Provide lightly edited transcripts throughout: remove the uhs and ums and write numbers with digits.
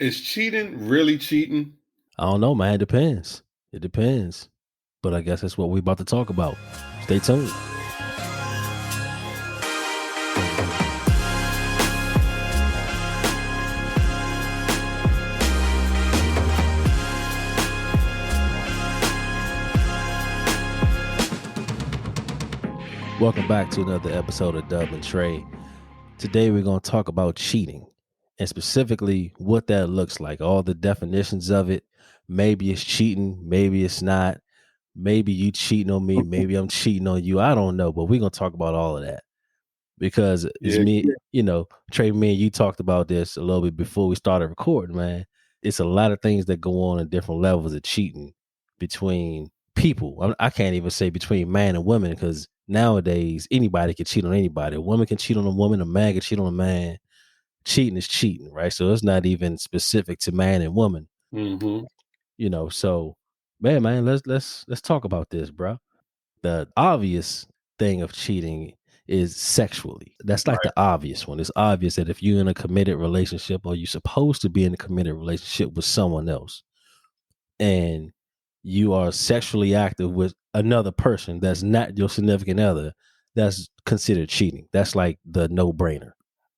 Is cheating really cheating? I don't know, man. It depends. It depends. But I guess that's what we're about to talk about. Stay tuned. Welcome back to another episode of Dub and Trey. Today we're going to talk about cheating and specifically what that looks like, all the definitions of it. Maybe it's cheating, maybe it's not. Maybe you cheating on me, maybe I'm cheating on you. I don't know, but we're going to talk about all of that because it's Yeah. me, Trey, me and you talked about this a little bit before we started recording, man. It's a lot of things that go on in different levels of cheating between people. I can't even say between man and women because nowadays anybody can cheat on anybody. A woman can cheat on a woman, a man can cheat on a man. Cheating is cheating, right? So it's not even specific to man and woman. Mm-hmm. So man, let's talk about this, bro. The obvious thing of cheating is sexually. That's like Right. the obvious one. It's obvious that if you're in a committed relationship or you're supposed to be in a committed relationship with someone else and you are sexually active with another person that's not your significant other, that's considered cheating. That's like the no-brainer.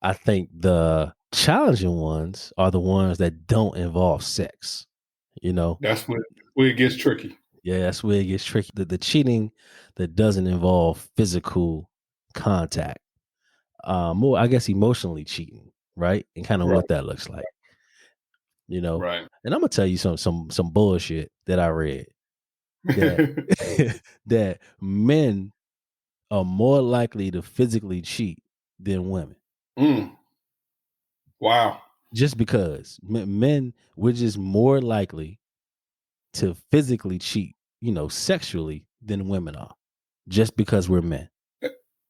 I think the challenging ones are the ones that don't involve sex, That's where it gets tricky. Yeah, that's where it gets tricky. The cheating that doesn't involve physical contact, more, I guess, emotionally cheating, right? And kind of Right. what that looks like, Right. And I'm gonna tell you some bullshit that I read that that men are more likely to physically cheat than women. Wow. Just because men, we're just more likely to physically cheat, sexually than women are, just because we're men.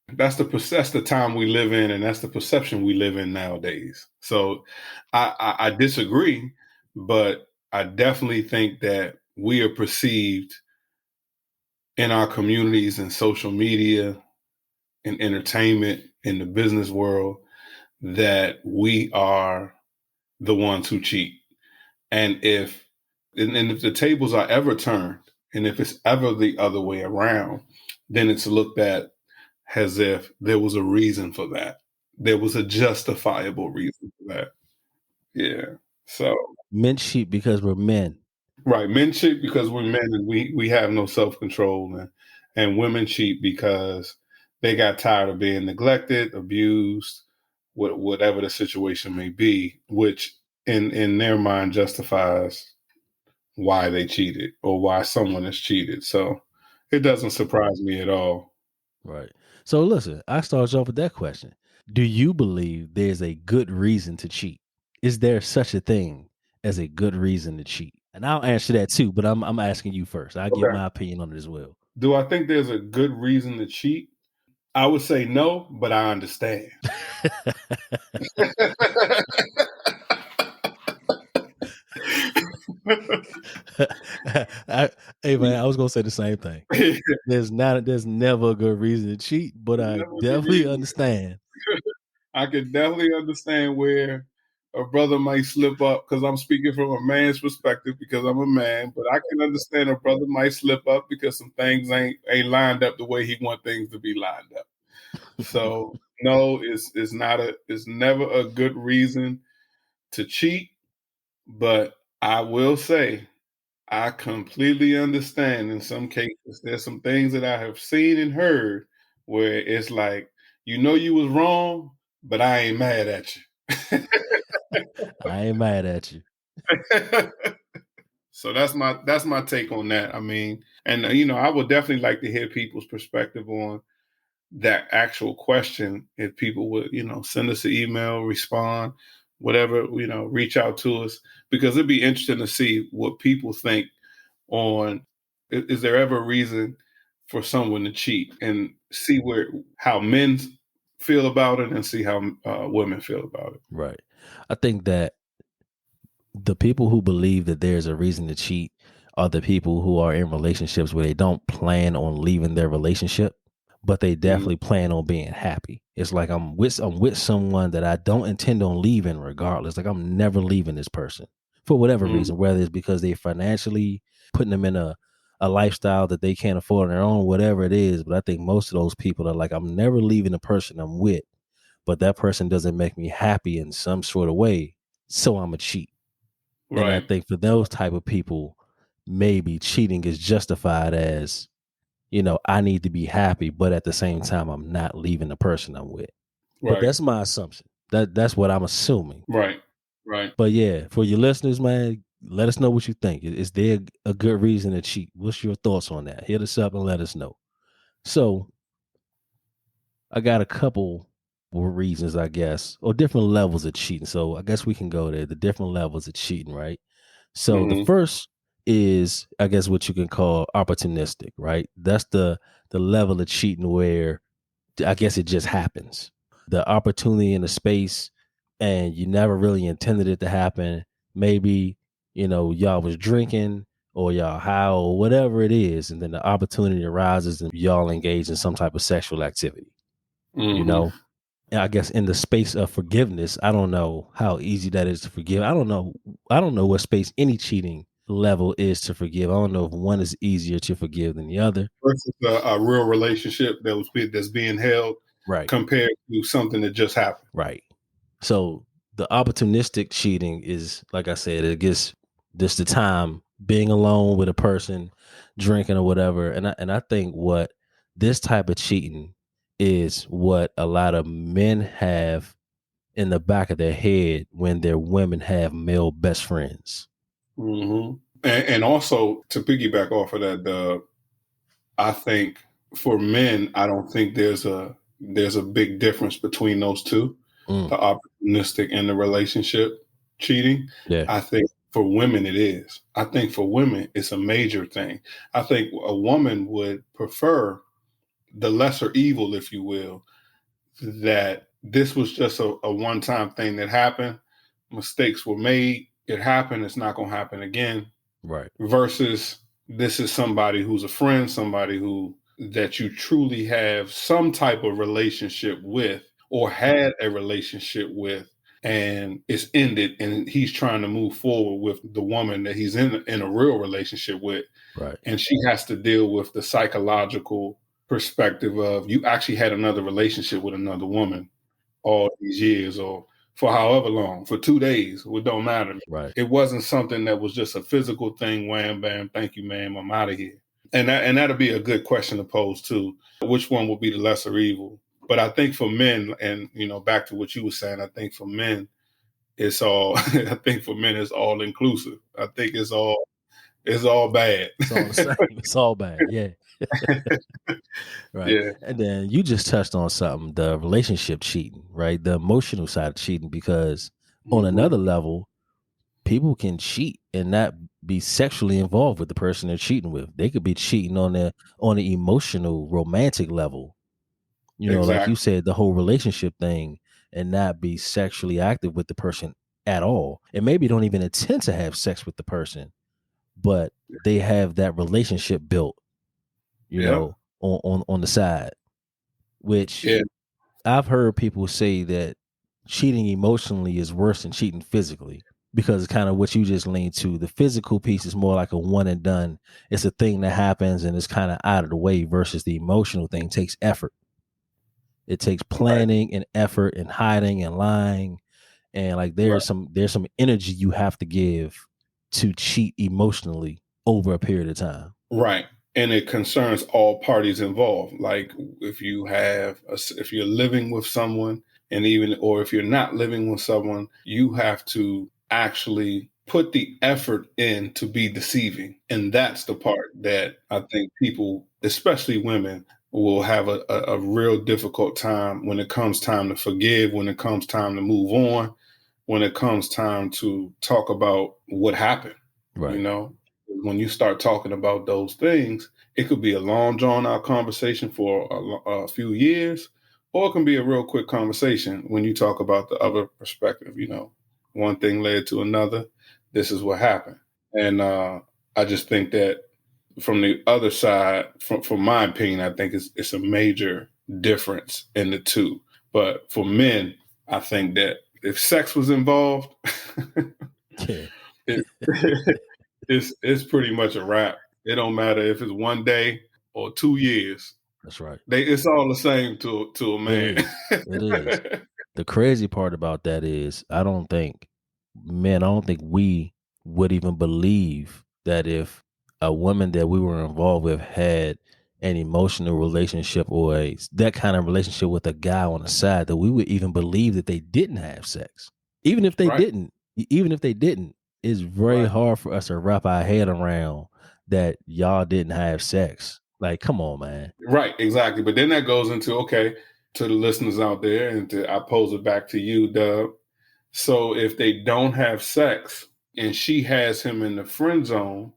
That's the time we live in, and that's the perception we live in nowadays. So I disagree, but I definitely think that we are perceived in our communities and social media and entertainment in the business world that we are the ones who cheat. And if the tables are ever turned, and if it's ever the other way around, then it's looked at as if there was a reason for that. There was a justifiable reason for that. Yeah. So Men cheat because we're men. right, men cheat because we're men and we have no self-control, and women cheat because they got tired of being neglected, abused, whatever the situation may be, which in their mind justifies why they cheated or why someone has cheated. So it doesn't surprise me at all. Right. So listen, I start off with that question. Do you believe there's a good reason to cheat? Is there such a thing as a good reason to cheat? And I'll answer that too, but I'm asking you first. I'll give Okay. my opinion on it as well. Do I think there's a good reason to cheat? I would say no, but I understand. Hey man, I was gonna say the same thing. There's never a good reason to cheat, but I definitely understand. I can definitely understand where a brother might slip up because I'm speaking from a man's perspective because I'm a man, but I can understand a brother might slip up because some things ain't lined up the way he want things to be lined up. So no, it's never a good reason to cheat, but I will say I completely understand in some cases. There's some things that I have seen and heard where it's like, you was wrong, but I ain't mad at you. I ain't mad at you. So that's my take on that. I mean, and I would definitely like to hear people's perspective on that actual question. If people would, send us an email, respond, whatever, reach out to us, because it'd be interesting to see what people think on is there ever a reason for someone to cheat, and see how men feel about it and see how women feel about it. Right. I think that the people who believe that there's a reason to cheat are the people who are in relationships where they don't plan on leaving their relationship, but they definitely plan on being happy. It's like I'm with someone that I don't intend on leaving regardless. Like I'm never leaving this person for whatever reason, whether it's because they financially putting them in a lifestyle that they can't afford on their own, whatever it is. But I think most of those people are like, I'm never leaving the person I'm with, but that person doesn't make me happy in some sort of way, so I'm a cheat. And I Right. think for those type of people, maybe cheating is justified as, I need to be happy, but at the same time, I'm not leaving the person I'm with. But Right. that's my assumption. That's what I'm assuming. Right. Right. But yeah, for your listeners, man, let us know what you think. Is there a good reason to cheat? What's your thoughts on that? Hit us up and let us know. So I got a couple reasons, I guess, or different levels of cheating. So I guess we can go there, the different levels of cheating, right? So the first is, I guess, what you can call opportunistic, right? That's the level of cheating where I guess it just happens. The opportunity in the space, and you never really intended it to happen. Maybe, y'all was drinking or y'all high or whatever it is, and then the opportunity arises and y'all engage in some type of sexual activity. You know, and I guess in the space of forgiveness, I don't know how easy that is to forgive. I don't know what space any cheating level is to forgive. I don't know if one is easier to forgive than the other. Versus a real relationship that's being held, Right. compared to something that just happened. Right. So the opportunistic cheating is, like I said, it gets just the time being alone with a person, drinking or whatever. And I think what this type of cheating is what a lot of men have in the back of their head when their women have male best friends. And also to piggyback off of that, I think for men, I don't think there's a big difference between those two, the opportunistic and the relationship cheating. Yeah. I think for women it is. I think for women it's a major thing. I think a woman would prefer the lesser evil, if you will, that this was just a one-time thing that happened. Mistakes were made. It happened. It's not going to happen again. Right. Versus this is somebody who's a friend, somebody that you truly have some type of relationship with or had a relationship with, and it's ended, and he's trying to move forward with the woman that he's in a real relationship with. Right. And she has to deal with the psychological perspective of you actually had another relationship with another woman all these years, or for however long, for 2 days, it don't matter. Right. It wasn't something that was just a physical thing. Wham, bam, thank you, ma'am, I'm out of here. And that'll be a good question to pose too. Which one will be the lesser evil? But I think for men, and back to what you were saying, I think for men, it's all. I think for men, it's all inclusive. I think it's all bad. It's all the same. It's all bad. Yeah. Right. Yeah. And then you just touched on something, the relationship cheating, right? The emotional side of cheating, because on another level, people can cheat and not be sexually involved with the person they're cheating with. They could be cheating on the emotional, romantic level. Like you said, the whole relationship thing, and not be sexually active with the person at all. And maybe don't even intend to have sex with the person, but they have that relationship built, on the side, which I've heard people say that cheating emotionally is worse than cheating physically, because it's kind of what you just leaned to. The physical piece is more like a one and done. It's a thing that happens and it's kind of out of the way, versus the emotional thing takes effort. It takes planning and effort and hiding and lying. And like there's some energy you have to give to cheat emotionally over a period of time. Right. And it concerns all parties involved. Like if you're living with someone, or if you're not living with someone, you have to actually put the effort in to be deceiving. And that's the part that I think people, especially women, will have a real difficult time when it comes time to forgive, when it comes time to move on, when it comes time to talk about what happened. Right. When you start talking about those things, it could be a long drawn out conversation for a few years, or it can be a real quick conversation when you talk about the other perspective. One thing led to another. This is what happened. And I just think that from the other side, from my opinion, I think it's a major difference in the two. But for men, I think that if sex was involved, Yeah, it, it's pretty much a wrap. It don't matter if it's one day or 2 years. that's right. It's all the same to a It man. is. It is. The crazy part about that is I don't think we would even believe that if a woman that we were involved with had an emotional relationship or that kind of relationship with a guy on the side, that we would even believe that they didn't have sex. Even if they Right, didn't, it's very right, hard for us to wrap our head around that y'all didn't have sex. Like, come on, man. right, exactly. But then that goes into, okay, to the listeners out there, and I pose it back to you, Dub. So if they don't have sex and she has him in the friend zone,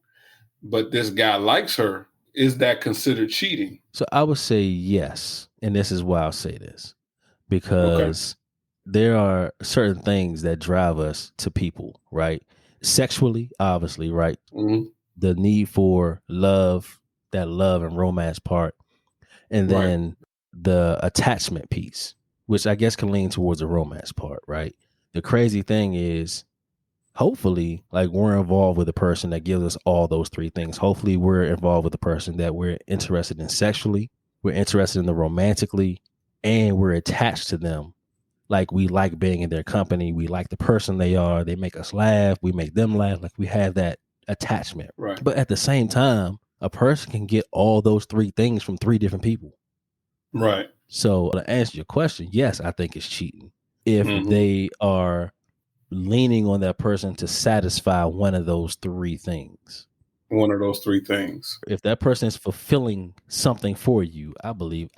but this guy likes her, is that considered cheating? So I would say yes. And this is why I'll say this, Okay. because there are certain things that drive us to people, right? Sexually, obviously, right? Mhm. The need for love, that love and romance part, and Right, then the attachment piece, which I guess can lean towards the romance part, right? The crazy thing is, hopefully, like, we're involved with a person that gives us all those three things. Hopefully we're involved with a person that we're interested in sexually, we're interested in them romantically, and we're attached to them. Like, we like being in their company, we like the person they are, they make us laugh, we make them laugh, like we have that attachment. right, But at the same time, a person can get all those three things from three different people. right. So to answer your question, yes, I think it's cheating if Hmm. they are leaning on that person to satisfy one of those three things. One of those three things. If that person is fulfilling something for you,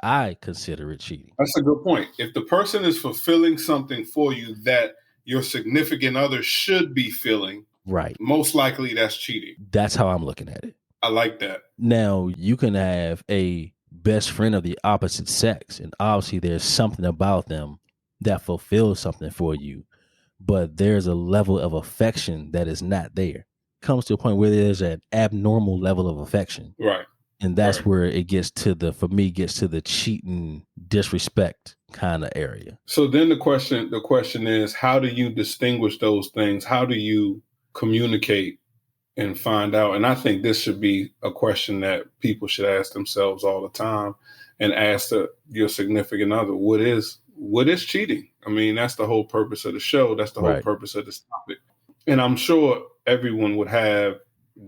I consider it cheating. That's a good point. If the person is fulfilling something for you that your significant other should be filling, Right. most likely that's cheating. That's how I'm looking at it. I like that. Now, you can have a best friend of the opposite sex, and obviously there's something about them that fulfills something for you, but there's a level of affection that is not there. Comes to a point where there's an abnormal level of affection. Right, And that's right. where it gets to the cheating, disrespect kind of area. So then the question is, how do you distinguish those things? How do you communicate and find out? And I think this should be a question that people should ask themselves all the time, and ask your significant other, what is cheating? I mean, that's the whole purpose of the show. That's the whole Right. purpose of this topic. And I'm sure everyone would have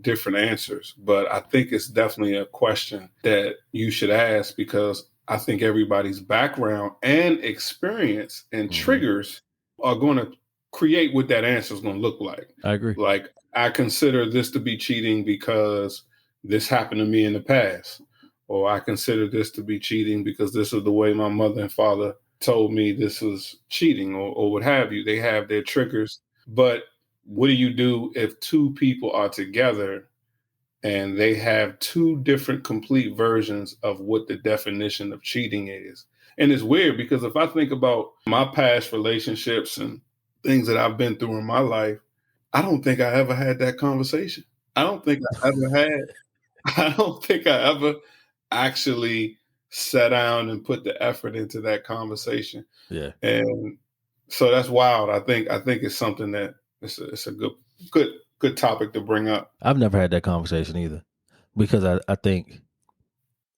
different answers, but I think it's definitely a question that you should ask, because I think everybody's background and experience and triggers are going to create what that answer is going to look like. I agree. Like, I consider this to be cheating because this happened to me in the past, or I consider this to be cheating because this is the way my mother and father told me this was cheating, or what have you. They have their triggers. But what do you do if two people are together and they have two different complete versions of what the definition of cheating is? And it's weird, because if I think about my past relationships and things that I've been through in my life, I don't think I ever had that conversation. I don't think I ever had, I don't think I ever actually sat down and put the effort into that conversation. Yeah. And so that's wild. I think it's something that it's a good topic to bring up. I've never had that conversation either, because I think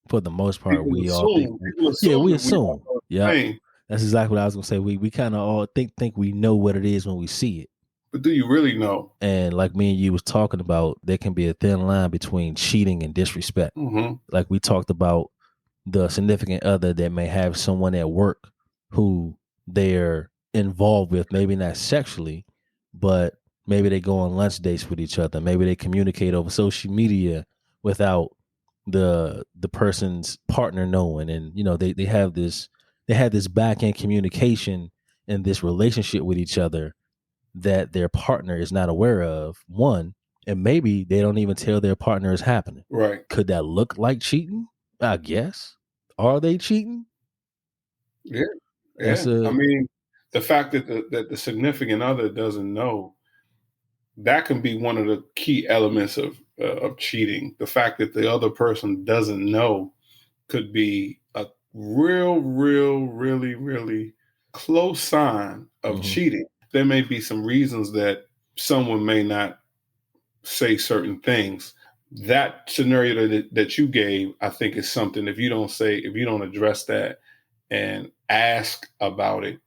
for the most part we all think, People yeah, assume we that we all assume. know the Yeah. same. That's exactly what I was gonna say. We kind of all think we know what it is when we see it. But do you really know? And like me and you was talking about, there can be a thin line between cheating and disrespect. Mm-hmm. Like we talked about the significant other that may have someone at work who they're involved with, maybe not sexually, but maybe they go on lunch dates with each other. Maybe they communicate over social media without the person's partner knowing. And they have this back end communication and this relationship with each other that their partner is not aware of, one, and maybe they don't even tell their partner it's happening. Right. Could that look like cheating? I guess. Are they cheating? Yeah. That's Yeah. I mean, the fact that the significant other doesn't know, that can be one of the key elements of of cheating. The fact that the other person doesn't know could be a really close sign of cheating. There may be some reasons that someone may not say certain things. That scenario that you gave, I think, is something, if you don't address that and ask about it.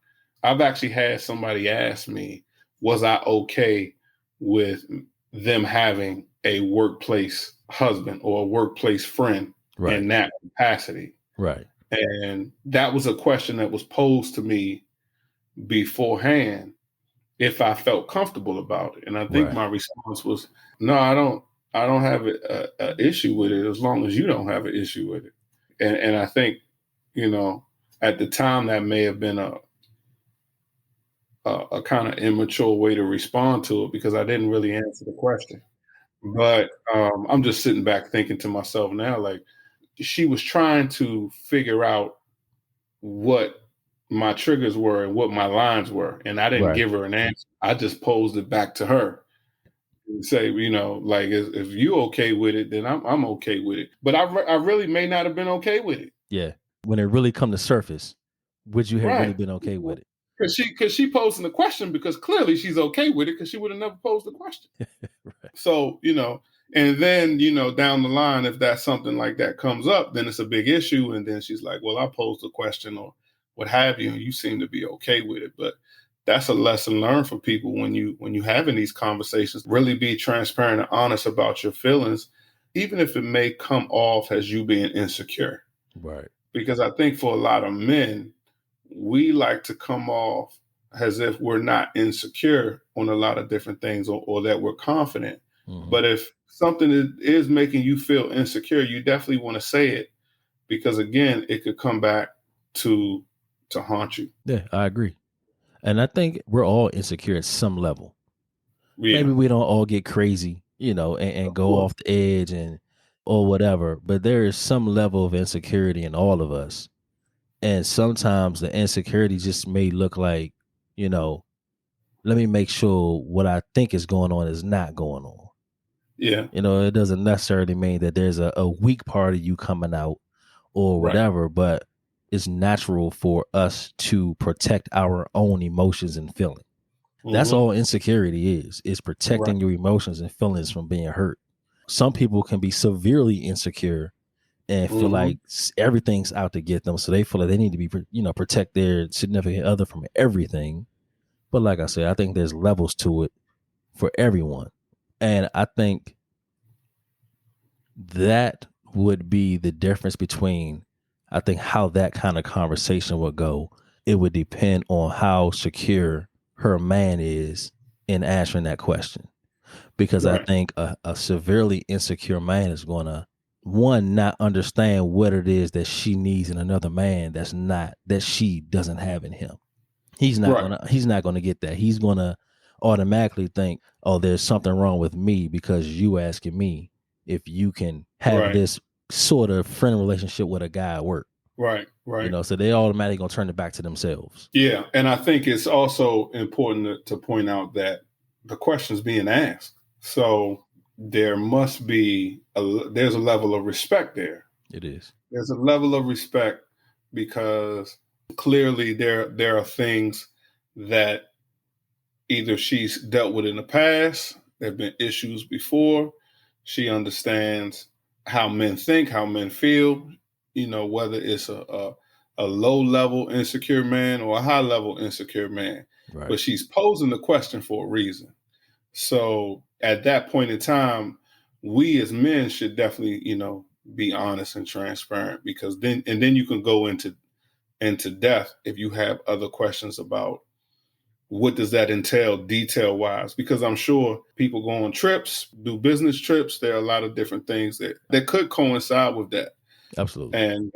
I've actually had somebody ask me, was I okay with them having a workplace husband or a workplace friend in that capacity? Right. And that was a question that was posed to me beforehand, if I felt comfortable about it. And I think my response was, no, I don't have an issue with it as long as you don't have an issue with it. And I think, at the time that may have been a kind of immature way to respond to it, because I didn't really answer the question. But I'm just sitting back thinking to myself now, like, she was trying to figure out what my triggers were and what my lines were. And I didn't give her an answer. I just posed it back to her and say, like, if you okay with it, then I'm okay with it. But I really may not have been okay with it. Yeah. When it really come to surface, would you have really been okay with it? Because she posing the question, because clearly she's okay with it, because she would have never posed the question. So, and then, down the line, if that's something like that comes up, then it's a big issue. And then she's like, well, I posed a question or what have you, and you seem to be okay with it. But that's a lesson learned for people when you having these conversations. Really be transparent and honest about your feelings, even if it may come off as you being insecure. Right. Because I think for a lot of men, we like to come off as if we're not insecure on a lot of different things, or that we're confident. Mm-hmm. But if something is making you feel insecure, you definitely want to say it, because again, it could come back to haunt you. Yeah, I agree. And I think we're all insecure at some level. Yeah. Maybe we don't all get crazy, and go off the edge or whatever, but there is some level of insecurity in all of us. And sometimes the insecurity just may look like, let me make sure what I think is going on is not going on. Yeah. It doesn't necessarily mean that there's a weak part of you coming out or whatever, but it's natural for us to protect our own emotions and feelings. Mm-hmm. That's all insecurity is protecting your emotions and feelings from being hurt. Some people can be severely insecure and feel like everything's out to get them. So they feel like they need to be, protect their significant other from everything. But like I said, I think there's levels to it for everyone. And I think that would be the difference between, I think, how that kind of conversation would go. It would depend on how secure her man is in answering that question. Because I think a severely insecure man is going to, one, not understand what it is that she needs in another man that she doesn't have in him. He's not gonna get that. He's gonna automatically think, oh, there's something wrong with me because you asking me if you can have this sort of friend relationship with a guy at work. Right. So they automatically gonna turn it back to themselves. Yeah. And I think it's also important to point out that the question's being asked. So there must be there's a level of respect there. It is. There's a level of respect, because clearly there are things that either she's dealt with in the past, there have been issues before. She understands how men think, how men feel, whether it's a low level insecure man or a high level insecure man. Right. But she's posing the question for a reason. So at that point in time, we as men should definitely, be honest and transparent, because then you can go into depth if you have other questions about what does that entail detail wise, because I'm sure people go on trips, do business trips. There are a lot of different things that could coincide with that. Absolutely. And,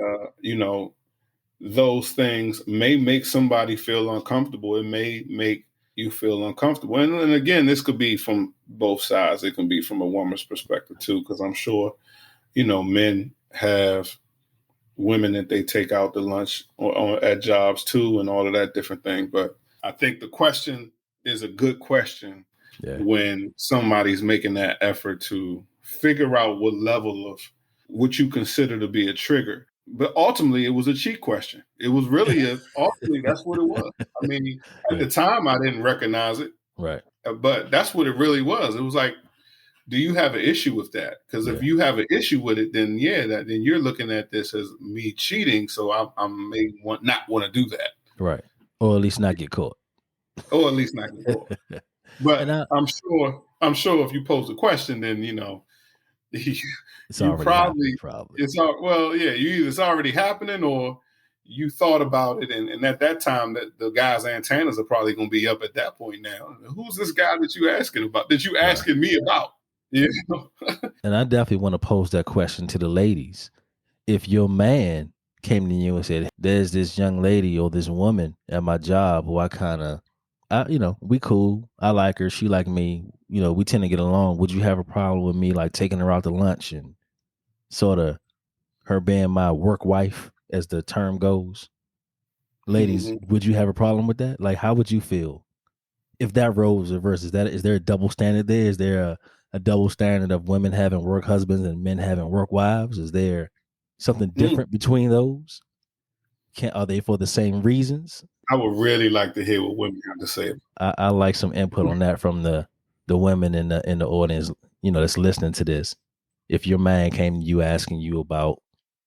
those things may make somebody feel uncomfortable. It may make you feel uncomfortable. And again, this could be from both sides. It can be from a woman's perspective too, because I'm sure, men have women that they take out to lunch or at jobs too, and all of that different thing. But I think the question is a good question when somebody's making that effort to figure out what level of what you consider to be a trigger. But ultimately, it was a cheat question. It was really ultimately, that's what it was. I mean, at the time, I didn't recognize it. Right. But that's what it really was. It was like, do you have an issue with that? Because if you have an issue with it, then then you're looking at this as me cheating. So I may not want to do that. Right. Or at least not get caught. Or at least not get caught. But I'm sure if you pose a question, then it's already probably. It's already happening, or you thought about it, and at that time, that the guy's antennas are probably going to be up at that point. Now, who's this guy that you asking about? That you asking me about? And I definitely want to pose that question to the ladies. If your man came to you and said, "There's this young lady or this woman at my job who we cool. I like her. She like me. We tend to get along. Would you have a problem with me like taking her out to lunch and sort of her being my work wife, as the term goes?" Ladies, would you have a problem with that? Like, how would you feel if that role was reversed? Is there a double standard there? Is there a double standard of women having work husbands and men having work wives? Is there something different between those? Are they for the same reasons? I would really like to hear what women have to say. I like some input on that from the women in the audience, that's listening to this. If your man came to you asking you about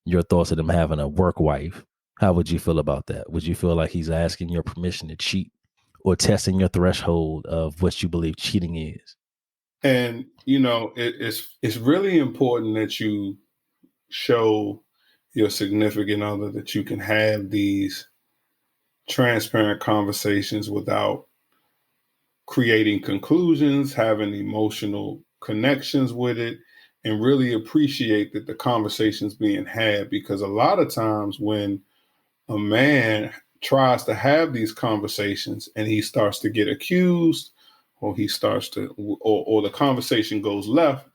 your thoughts of them having a work wife, how would you feel about that? Would you feel like he's asking your permission to cheat or testing your threshold of what you believe cheating is? And, it's really important that you show your significant other that you can have these transparent conversations without creating conclusions, having emotional connections with it, and really appreciate that the conversation's being had. Because a lot of times when a man tries to have these conversations and he starts to get accused, or he starts to, or the conversation goes left,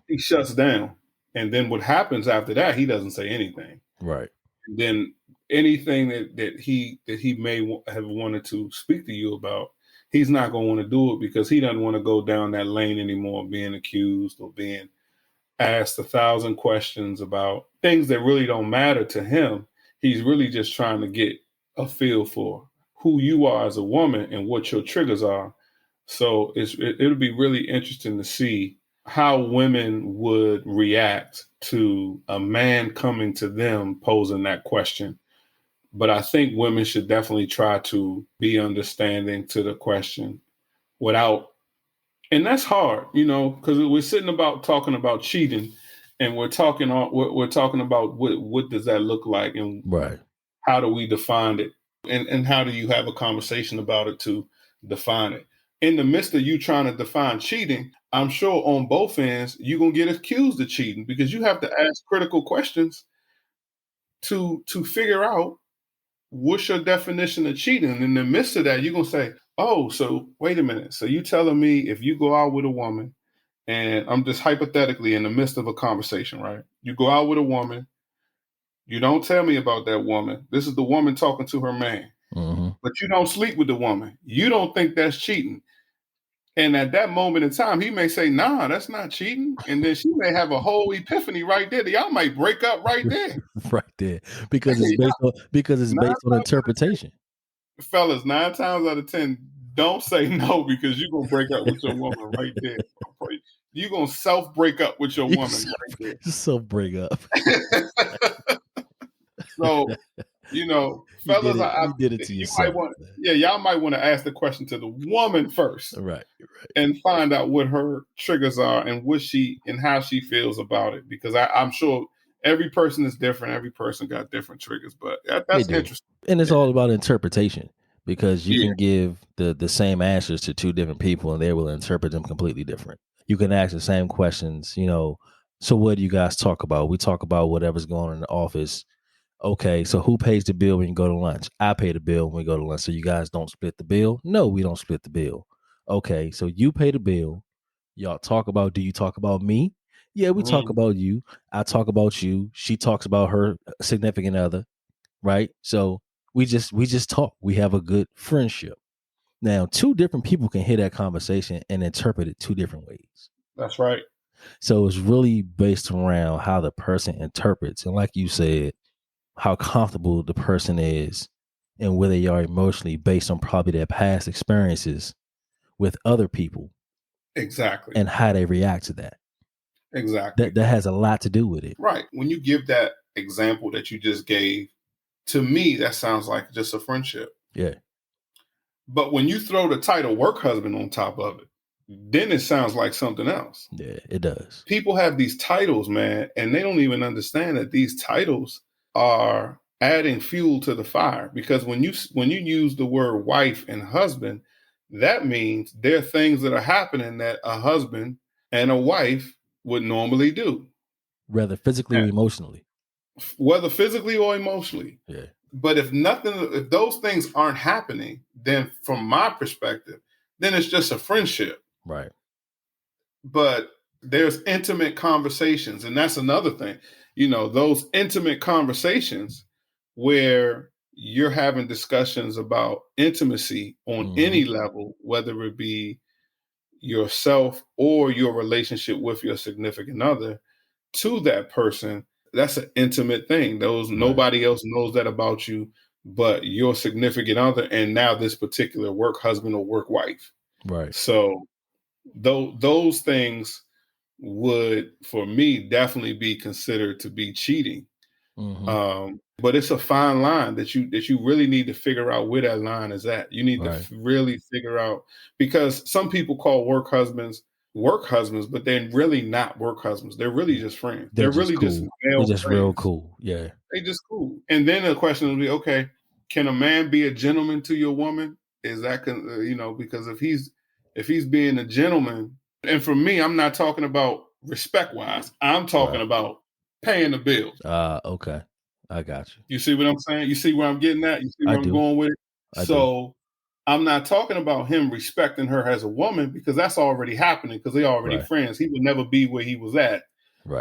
he shuts down. And then what happens after that, he doesn't say anything. Right. And then anything that he may have wanted to speak to you about, he's not going to want to do it because he doesn't want to go down that lane anymore, being accused or being asked 1,000 questions about things that really don't matter to him. He's really just trying to get a feel for who you are as a woman and what your triggers are. So it'll be really interesting to see how women would react to a man coming to them posing that question. But I think women should definitely try to be understanding to the question without, and that's hard, because we're sitting about talking about cheating, and we're talking about what does that look like, and right, how do we define it, and how do you have a conversation about it to define it? In the midst of you trying to define cheating, I'm sure on both ends you're gonna get accused of cheating because you have to ask critical questions to figure out what's your definition of cheating. And in the midst of that, you're gonna say, "Oh, so wait a minute. So you telling me if you go out with a woman," and I'm just hypothetically in the midst of a conversation, right? You go out with a woman, you don't tell me about that woman. This is the woman talking to her man, but you don't sleep with the woman. You don't think that's cheating. And at that moment in time, he may say, "Nah, that's not cheating." And then she may have a whole epiphany right there. Y'all might break up right there. Right there. Because it's based on interpretation. Fellas, 9 times out of 10, don't say no because you're gonna break up with your woman right there. You're gonna self-break up with your woman right there. Self-break up. So, fellas, you did it to yourself. Y'all might want to ask the question to the woman first, right, and find out what her triggers are and how she feels about it. Because I'm sure every person is different. Every person got different triggers, but that's interesting. And it's all about interpretation, because you can give the same answers to two different people and they will interpret them completely different. You can ask the same questions, so what do you guys talk about? We talk about whatever's going on in the office. Okay, so who pays the bill when you go to lunch? I pay the bill when we go to lunch. So you guys don't split the bill? No, we don't split the bill. Okay, so you pay the bill. Y'all talk about, do you talk about me? Yeah, we talk about you. I talk about you. She talks about her significant other, right? So we just talk. We have a good friendship. Now, two different people can hear that conversation and interpret it two different ways. That's right. So it's really based around how the person interprets. And like you said, how comfortable the person is and where they are emotionally based on probably their past experiences with other people Exactly. and how they react to that. Exactly. That has a lot to do with it. Right. When you give that example that you just gave, to me, that sounds like just a friendship. Yeah. But when you throw the title work husband on top of it, then it sounds like something else. Yeah, it does. People have these titles, man, and they don't even understand that these titles are adding fuel to the fire. Because when you use the word wife and husband, that means there are things that are happening that a husband and a wife would normally do, whether physically or emotionally. whether physically or emotionally. Yeah. But if those things aren't happening, then from my perspective, then it's just a friendship. Right. But there's intimate conversations, and that's another thing. You know, those intimate conversations where you're having discussions about intimacy on any level, whether it be yourself or your relationship with your significant other to that person, that's an intimate thing. Nobody else knows that about you but your significant other, and now this particular work husband or work wife. Right. So those things would, for me, definitely be considered to be cheating. But it's a fine line that you really need to figure out where that line is at. You need to really figure out, because some people call work husbands, but they're really not work husbands. They're really just friends. They're really cool. just they're just friends. Real cool. Yeah. They just cool. And then the question will be, okay, can a man be a gentleman to your woman? Is that, because if he's being a gentleman, and for me, I'm not talking about respect wise. I'm talking about paying the bills. Okay. I got you. You see what I'm saying? You see where I'm getting at? You see where I'm going with it? So I'm not talking about him respecting her as a woman, because that's already happening, because they're already friends. He would never be where he was at.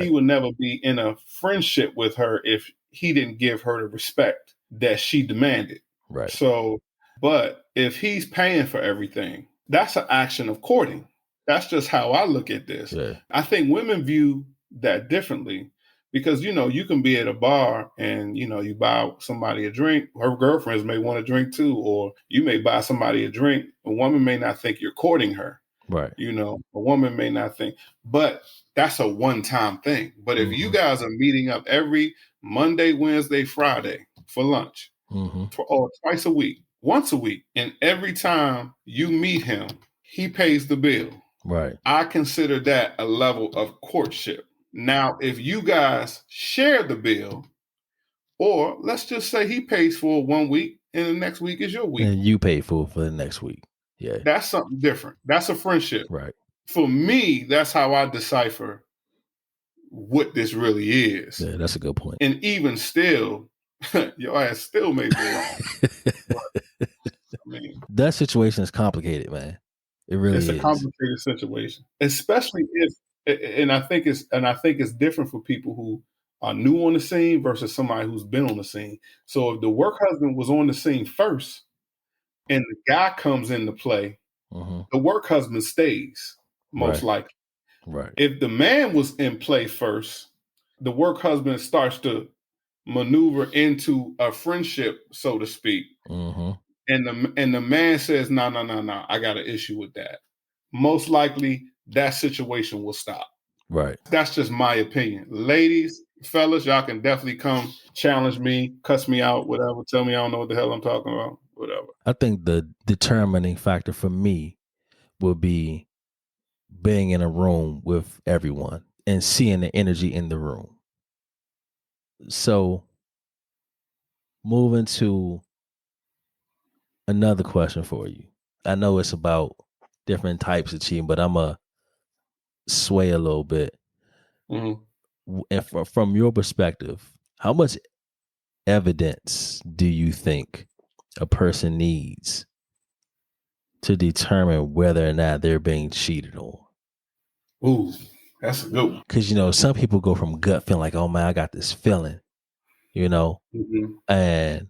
He would never be in a friendship with her if he didn't give her the respect that she demanded. Right. So, but if he's paying for everything, that's an action of courting. That's just how I look at this. Yeah. I think women view that differently, because, you can be at a bar and, you buy somebody a drink. Her girlfriends may want a drink too, or you may buy somebody a drink. A woman may not think you're courting her. Right. A woman may not think, but that's a one-time thing. But if you guys are meeting up every Monday, Wednesday, Friday for lunch, or twice a week, once a week, and every time you meet him, he pays the bill. Right. I consider that a level of courtship. Now, if you guys share the bill, or let's just say he pays for 1 week and the next week is your week, and you pay for the next week. Yeah. That's something different. That's a friendship. Right. For me, that's how I decipher what this really is. Yeah, that's a good point. And even still, your ass still may be wrong. But, that situation is complicated, man. It really is. It's a complicated situation, especially if, and I think it's different for people who are new on the scene versus somebody who's been on the scene. So if the work husband was on the scene first and the guy comes into play, the work husband stays, most likely. Right. If the man was in play first, the work husband starts to maneuver into a friendship, so to speak. And the man says, no, I got an issue with that. Most likely that situation will stop. Right. That's just my opinion. Ladies, fellas, y'all can definitely come challenge me, cuss me out, whatever. Tell me I don't know what the hell I'm talking about, whatever. I think the determining factor for me would be being in a room with everyone and seeing the energy in the room. So moving to another question for you. I know it's about different types of cheating, but I'm going to sway a little bit. And from your perspective, how much evidence do you think a person needs to determine whether or not they're being cheated on? Ooh, that's a good one. Because, some people go from gut feeling like, oh man, I got this feeling, and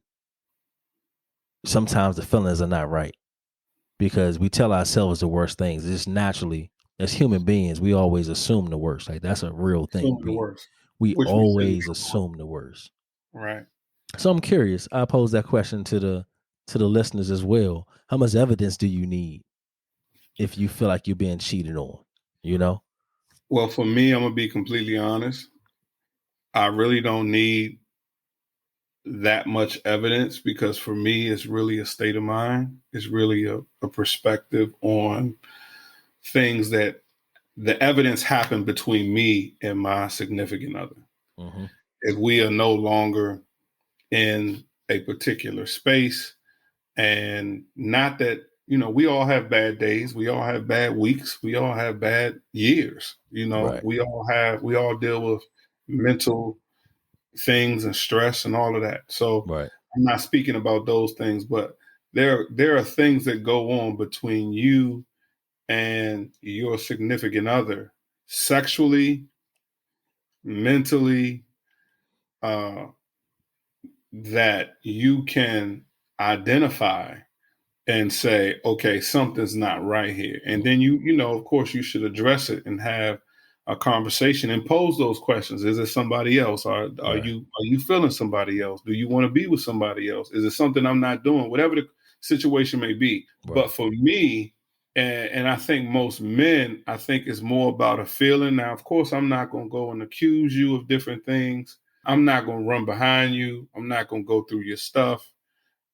sometimes the feelings are not right because we tell ourselves the worst things. It's naturally as human beings, we always assume the worst. Like that's a real thing. Assuming the worst, We which we shouldn't always do. assume the worst. Right. So I'm curious. I pose that question to the listeners as well. How much evidence do you need if you feel like you're being cheated on? You know? Well, for me, I'm gonna be completely honest. I really don't need that much evidence because for me, it's really a state of mind. It's really a perspective on things that the evidence happened between me and my significant other. Mm-hmm. If we are no longer in a particular space, and not that, we all have bad days, we all have bad weeks, we all have bad years, Right. we all deal with mental things and stress and all of that. So Right. I'm not speaking about those things, but there are things that go on between you and your significant other, sexually, mentally, uh, that you can identify and say, okay, something's not right here. And then of course, you should address it and have a conversation and pose those questions. Is it somebody else? Are Right. you feeling somebody else? Do you want to be with somebody else? Is it something I'm not doing? Whatever the situation may be. Right. But for me, and I think most men, I think it's more about a feeling. Now, of course, I'm not going to go and accuse you of different things. I'm not going to run behind you. I'm not going to go through your stuff.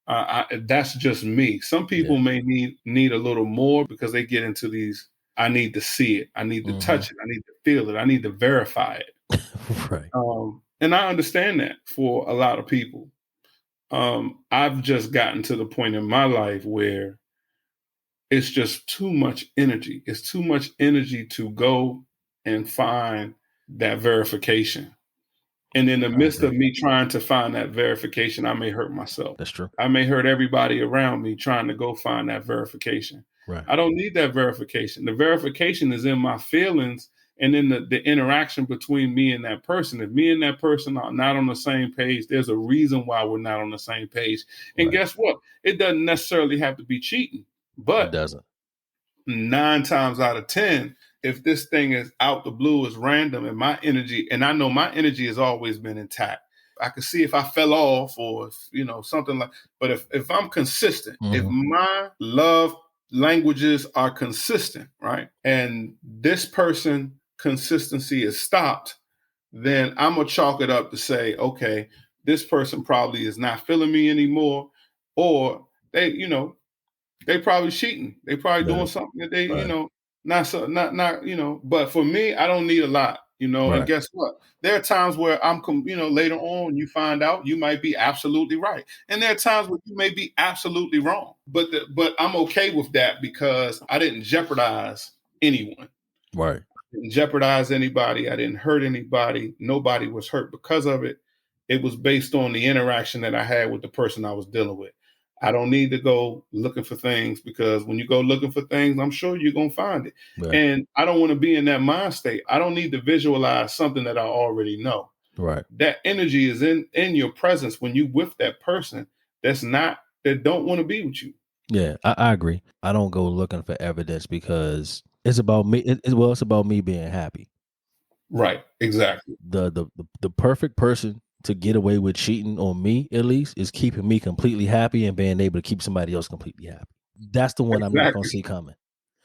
That's just me. Some people may need a little more because they get into these. I need to see it. I need to touch it. I need to feel it. I need to verify it. Right. And I understand that for a lot of people. I've just gotten to the point in my life where it's just too much energy. It's too much energy to go and find that verification. And in the midst of me trying to find that verification, I may hurt myself. That's true. I may hurt everybody around me trying to go find that verification. Right. I don't need that verification. The verification is in my feelings and in the interaction between me and that person. If me and that person are not on the same page, there's a reason why we're not on the same page. And guess what? It doesn't necessarily have to be cheating, but it doesn't. 9 times out of 10, if this thing is out the blue, is random, and my energy, and I know my energy has always been intact. I could see if I fell off or something like, but if I'm consistent, if my love languages are consistent, right? And this person consistency is stopped, then I'm gonna chalk it up to say, okay, this person probably is not feeling me anymore, or they probably cheating. They probably doing something that they, not so, not, but for me, I don't need a lot, and guess what? There are times where later on you find out you might be absolutely right. And there are times where you may be absolutely wrong, but I'm okay with that because I didn't jeopardize anyone. Right. I didn't jeopardize anybody. I didn't hurt anybody. Nobody was hurt because of it. It was based on the interaction that I had with the person I was dealing with. I don't need to go looking for things because when you go looking for things, I'm sure you're going to find it. Right. And I don't want to be in that mind state. I don't need to visualize something that I already know. Right. That energy is in your presence when you with that person that don't want to be with you. Yeah, I agree. I don't go looking for evidence because it's about me. It's about me being happy. Right. Exactly. The perfect person to get away with cheating on me, at least, is keeping me completely happy and being able to keep somebody else completely happy. That's the one I'm not going to see coming.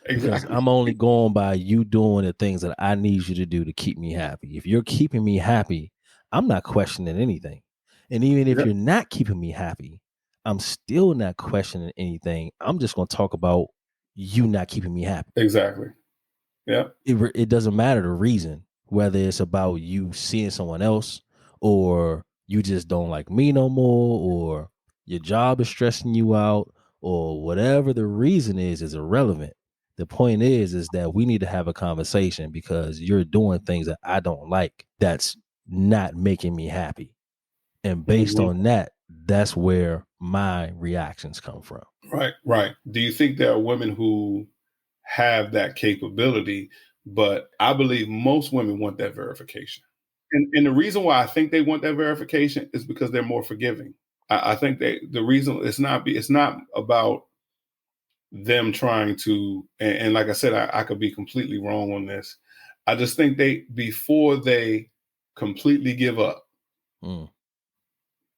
Because I'm only going by you doing the things that I need you to do to keep me happy. If you're keeping me happy, I'm not questioning anything. And even if you're not keeping me happy, I'm still not questioning anything. I'm just going to talk about you not keeping me happy. Exactly. Yeah. It doesn't matter the reason, whether it's about you seeing someone else or you just don't like me no more or your job is stressing you out or whatever the reason is irrelevant. The point is that we need to have a conversation because you're doing things that I don't like that's not making me happy. And based on that, that's where my reactions come from. Right, right. Do you think there are women who have that capability? But I believe most women want that verification. And the reason why I think they want that verification is because they're more forgiving. I think the reason it's not about them trying to, and like I said, I could be completely wrong on this. I just think before they completely give up,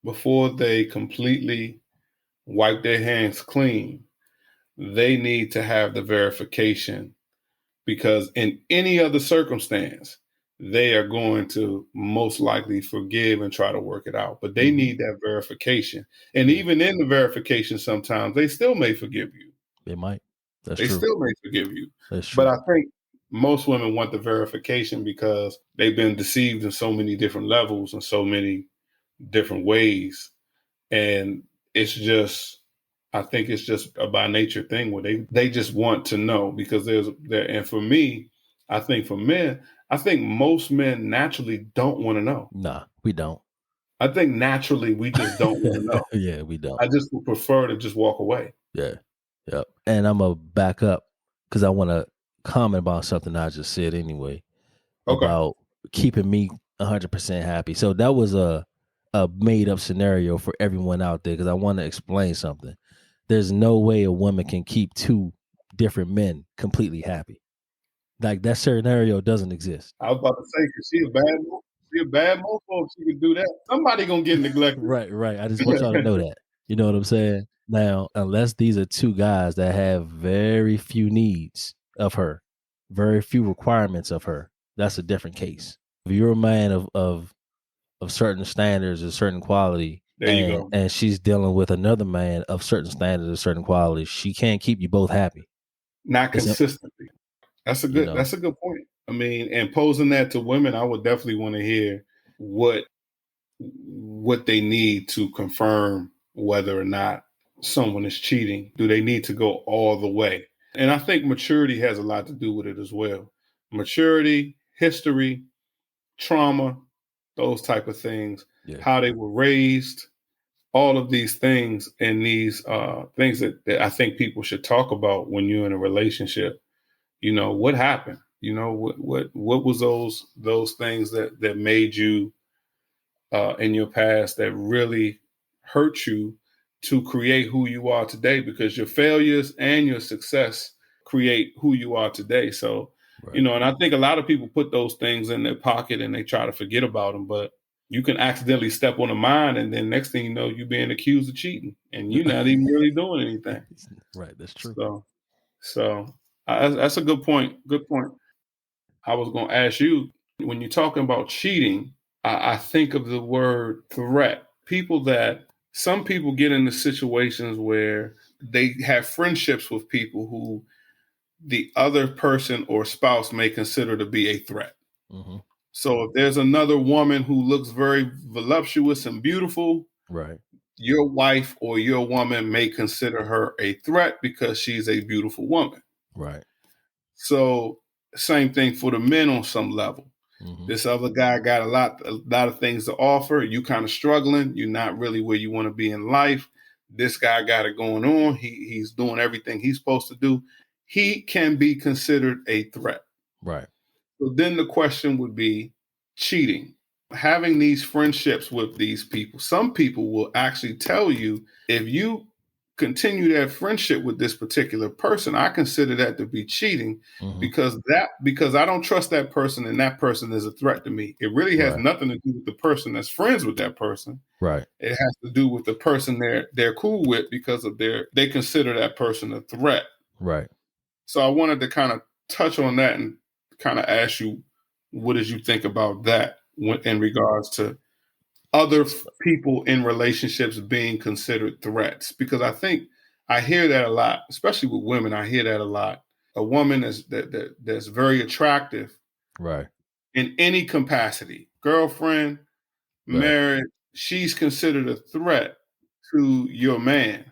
before they completely wipe their hands clean, they need to have the verification, because in any other circumstance, they are going to most likely forgive and try to work it out. But they need that verification. And even in the verification, sometimes they still may forgive you. They might. That's They true. still may forgive you. That's true. But I think most women want the verification because they've been deceived in so many different levels and so many different ways. And it's just, I think it's just a by nature thing where they just want to know, because and for me, I think for men, I think most men naturally don't want to know. Nah, we don't. I think naturally we just don't want to know. Yeah, we don't. I just would prefer to just walk away. Yeah. Yep. And I'm going to back up because I want to comment about something I just said anyway, about keeping me 100% happy. So that was a made up scenario for everyone out there, because I want to explain something. There's no way a woman can keep two different men completely happy. Like, that scenario doesn't exist. I was about to say, because she a bad mofo if she can do that. Somebody gonna get neglected. Right. I just want y'all to know that. You know what I'm saying? Now, unless these are two guys that have very few needs of her, very few requirements of her, that's a different case. If you're a man of certain standards, a certain quality, there you go, and she's dealing with another man of certain standards, a certain quality, she can't keep you both happy. Not consistently. That's a good point. I mean, and posing that to women, I would definitely want to hear what they need to confirm whether or not someone is cheating. Do they need to go all the way? And I think maturity has a lot to do with it as well. Maturity, history, trauma, those type of things, how they were raised, all of these things, and these things that I think people should talk about when you're in a relationship. You know, what happened? You know, what was those things that made you in your past that really hurt you to create who you are today? Because your failures and your success create who you are today. So, you know, and I think a lot of people put those things in their pocket and they try to forget about them, but you can accidentally step on a mine, and then next thing you know, you're being accused of cheating and you're not even really doing anything. Right. That's true. So that's a good point. Good point. I was going to ask you, when you're talking about cheating, I think of the word threat. Some people get into situations where they have friendships with people who the other person or spouse may consider to be a threat. Mm-hmm. So if there's another woman who looks very voluptuous and beautiful, right, your wife or your woman may consider her a threat because she's a beautiful woman. Right. So same thing for the men on some level. Mm-hmm. This other guy got a lot of things to offer. You kind of struggling. You're not really where you want to be in life. This guy got it going on. He's doing everything he's supposed to do. He can be considered a threat. Right. So then the question would be cheating. Having these friendships with these people. Some people will actually tell you, if you continue that friendship with this particular person, I consider that to be cheating. Mm-hmm. because I don't trust that person, and that person is a threat to me. It really has nothing to do with the person that's friends with that person. Right. It has to do with the person they're cool with, because of they consider that person a threat. Right. So I wanted to kind of touch on that and kind of ask you, what did you think about that in regards to other people in relationships being considered threats? Because I think I hear that a lot, especially with women. I hear that a lot. A woman that's very attractive, right, in any capacity, girlfriend, married, she's considered a threat to your man.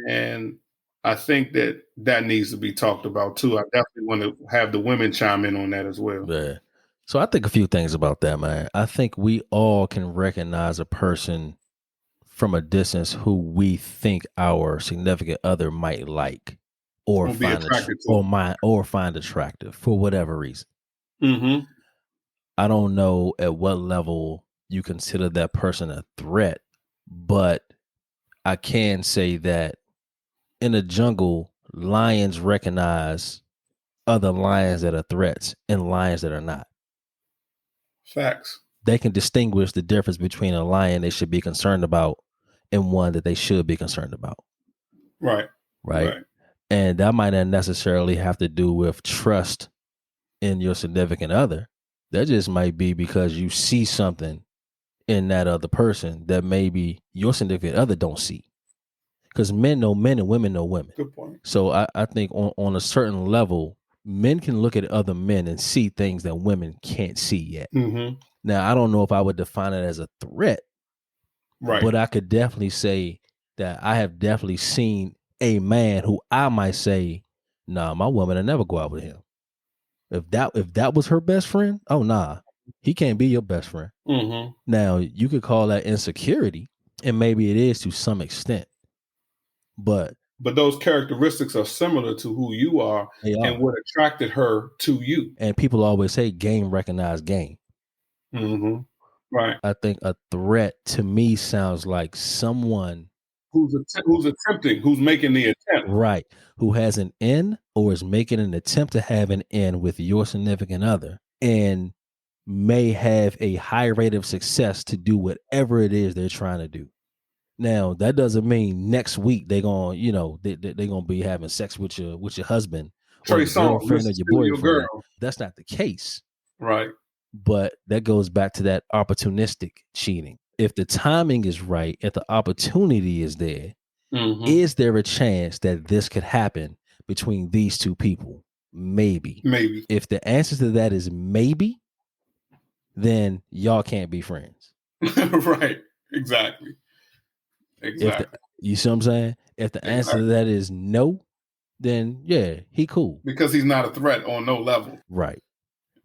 And I think that needs to be talked about too. I definitely want to have the women chime in on that as well. Yeah. So I think a few things about that, man. I think we all can recognize a person from a distance who we think our significant other might like or find attractive for whatever reason. Mm-hmm. I don't know at what level you consider that person a threat, but I can say that in a jungle, lions recognize other lions that are threats and lions that are not. Facts. They can distinguish the difference between a lion they should be concerned about and one that they should be concerned about. Right. Right. And that might not necessarily have to do with trust in your significant other. That just might be because you see something in that other person that maybe your significant other don't see. Because men know men and women know women. Good point. So I think on a certain level, men can look at other men and see things that women can't see yet. Mm-hmm. Now, I don't know if I would define it as a threat, Right. but I could definitely say that I have definitely seen a man who I might say, nah, my woman will never go out with him. If that was her best friend, oh nah, he can't be your best friend. Mm-hmm. Now, you could call that insecurity, and maybe it is to some extent. But those characteristics are similar to who you are and what attracted her to you. And people always say game recognize game. Mm-hmm. Right. I think a threat to me sounds like someone who's attempting, who's making the attempt. Right. Who has an in or is making an attempt to have an in with your significant other and may have a high rate of success to do whatever it is they're trying to do. Now, that doesn't mean next week they're going, they're going to be having sex with your husband or your girlfriend or your boyfriend. That's not the case. Right. But that goes back to that opportunistic cheating. If the timing is right, if the opportunity is there, is there a chance that this could happen between these two people? Maybe. If the answer to that is maybe, then y'all can't be friends. Right. Exactly. You see what I'm saying? If the answer to that is no, then yeah, he cool. Because he's not a threat on no level. Right.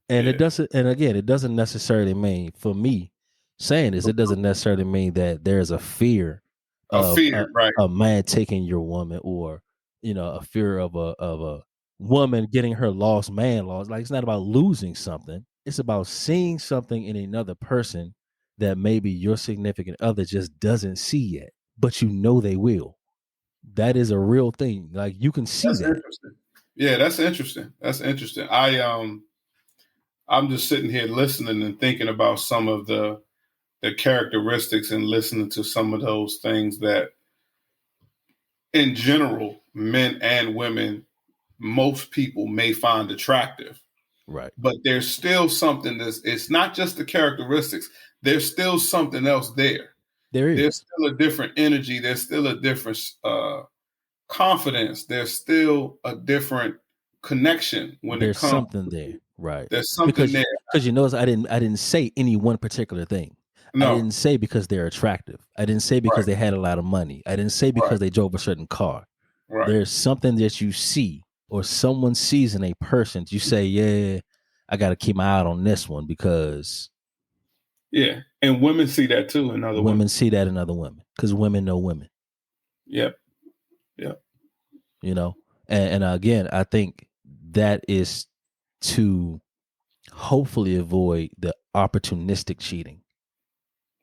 And it doesn't necessarily mean, for me saying this, it doesn't necessarily mean that there's a fear of a man taking your woman, or a fear of a woman getting her lost man lost. Like, it's not about losing something. It's about seeing something in another person that maybe your significant other just doesn't see yet, but they will. That is a real thing. Like, you can see that. Interesting. Yeah, that's interesting. That's interesting. I'm just sitting here listening and thinking about some of the characteristics and listening to some of those things that, in general, men and women, most people may find attractive. Right. But there's still something it's not just the characteristics. There's still something else there. There's still a different energy. There's still a different confidence. There's still a different connection when there's it comes. Something there. Right. There's something there. Because you notice I didn't say any one particular thing. No. I didn't say because they're attractive. I didn't say because they had a lot of money. I didn't say because they drove a certain car. Right. There's something that you see or someone sees in a person. You say, yeah, I got to keep my eye on this one because. Yeah. And women see that too in other women. Women see that in other women because women know women. Yep. Yep. And again, I think that is to hopefully avoid the opportunistic cheating.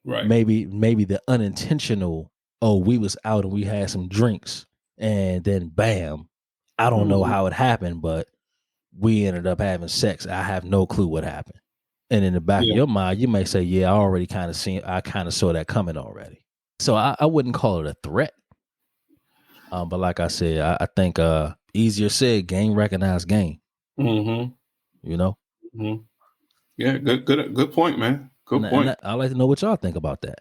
Right. Maybe the unintentional, we was out and we had some drinks and then bam, I don't know how it happened, but we ended up having sex. I have no clue what happened. And in the back of your mind, you may say, yeah, I kind of saw that coming already. So I wouldn't call it a threat. But like I said, I think easier said, game recognize game. Mm-hmm. Mm-hmm. Yeah, good point, man. Good point. And I'd like to know what y'all think about that.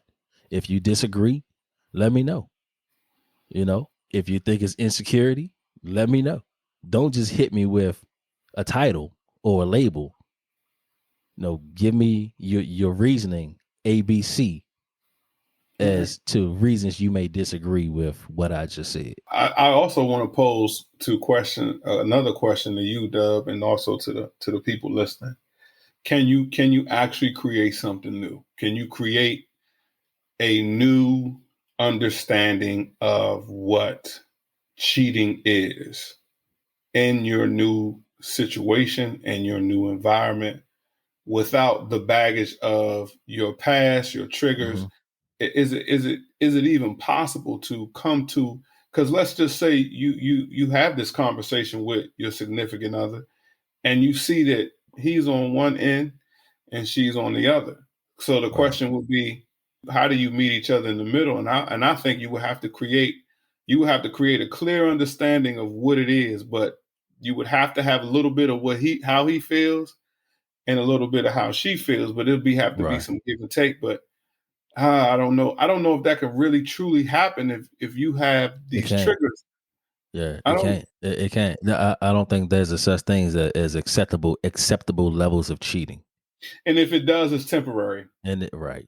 If you disagree, let me know. If you think it's insecurity, let me know. Don't just hit me with a title or a label. Give me your reasoning, ABC, as to reasons you may disagree with what I just said. I also want to pose another question to you, Dub, and also to the people listening. Can you actually create something new? Can you create a new understanding of what cheating is in your new situation and your new environment without the baggage of your past, your triggers? Mm-hmm. Is it even possible to come to because let's just say you have this conversation with your significant other, and you see that he's on one end and she's on the other. So the question would be, how do you meet each other in the middle? And I think you would have to create a clear understanding of what it is, but you would have to have a little bit of how he feels and a little bit of how she feels, but have to be some give and take. But I don't know. I don't know if that could really truly happen if you have these triggers. Yeah, it can't. I don't think there's a such thing as acceptable levels of cheating. And if it does, it's temporary. Right.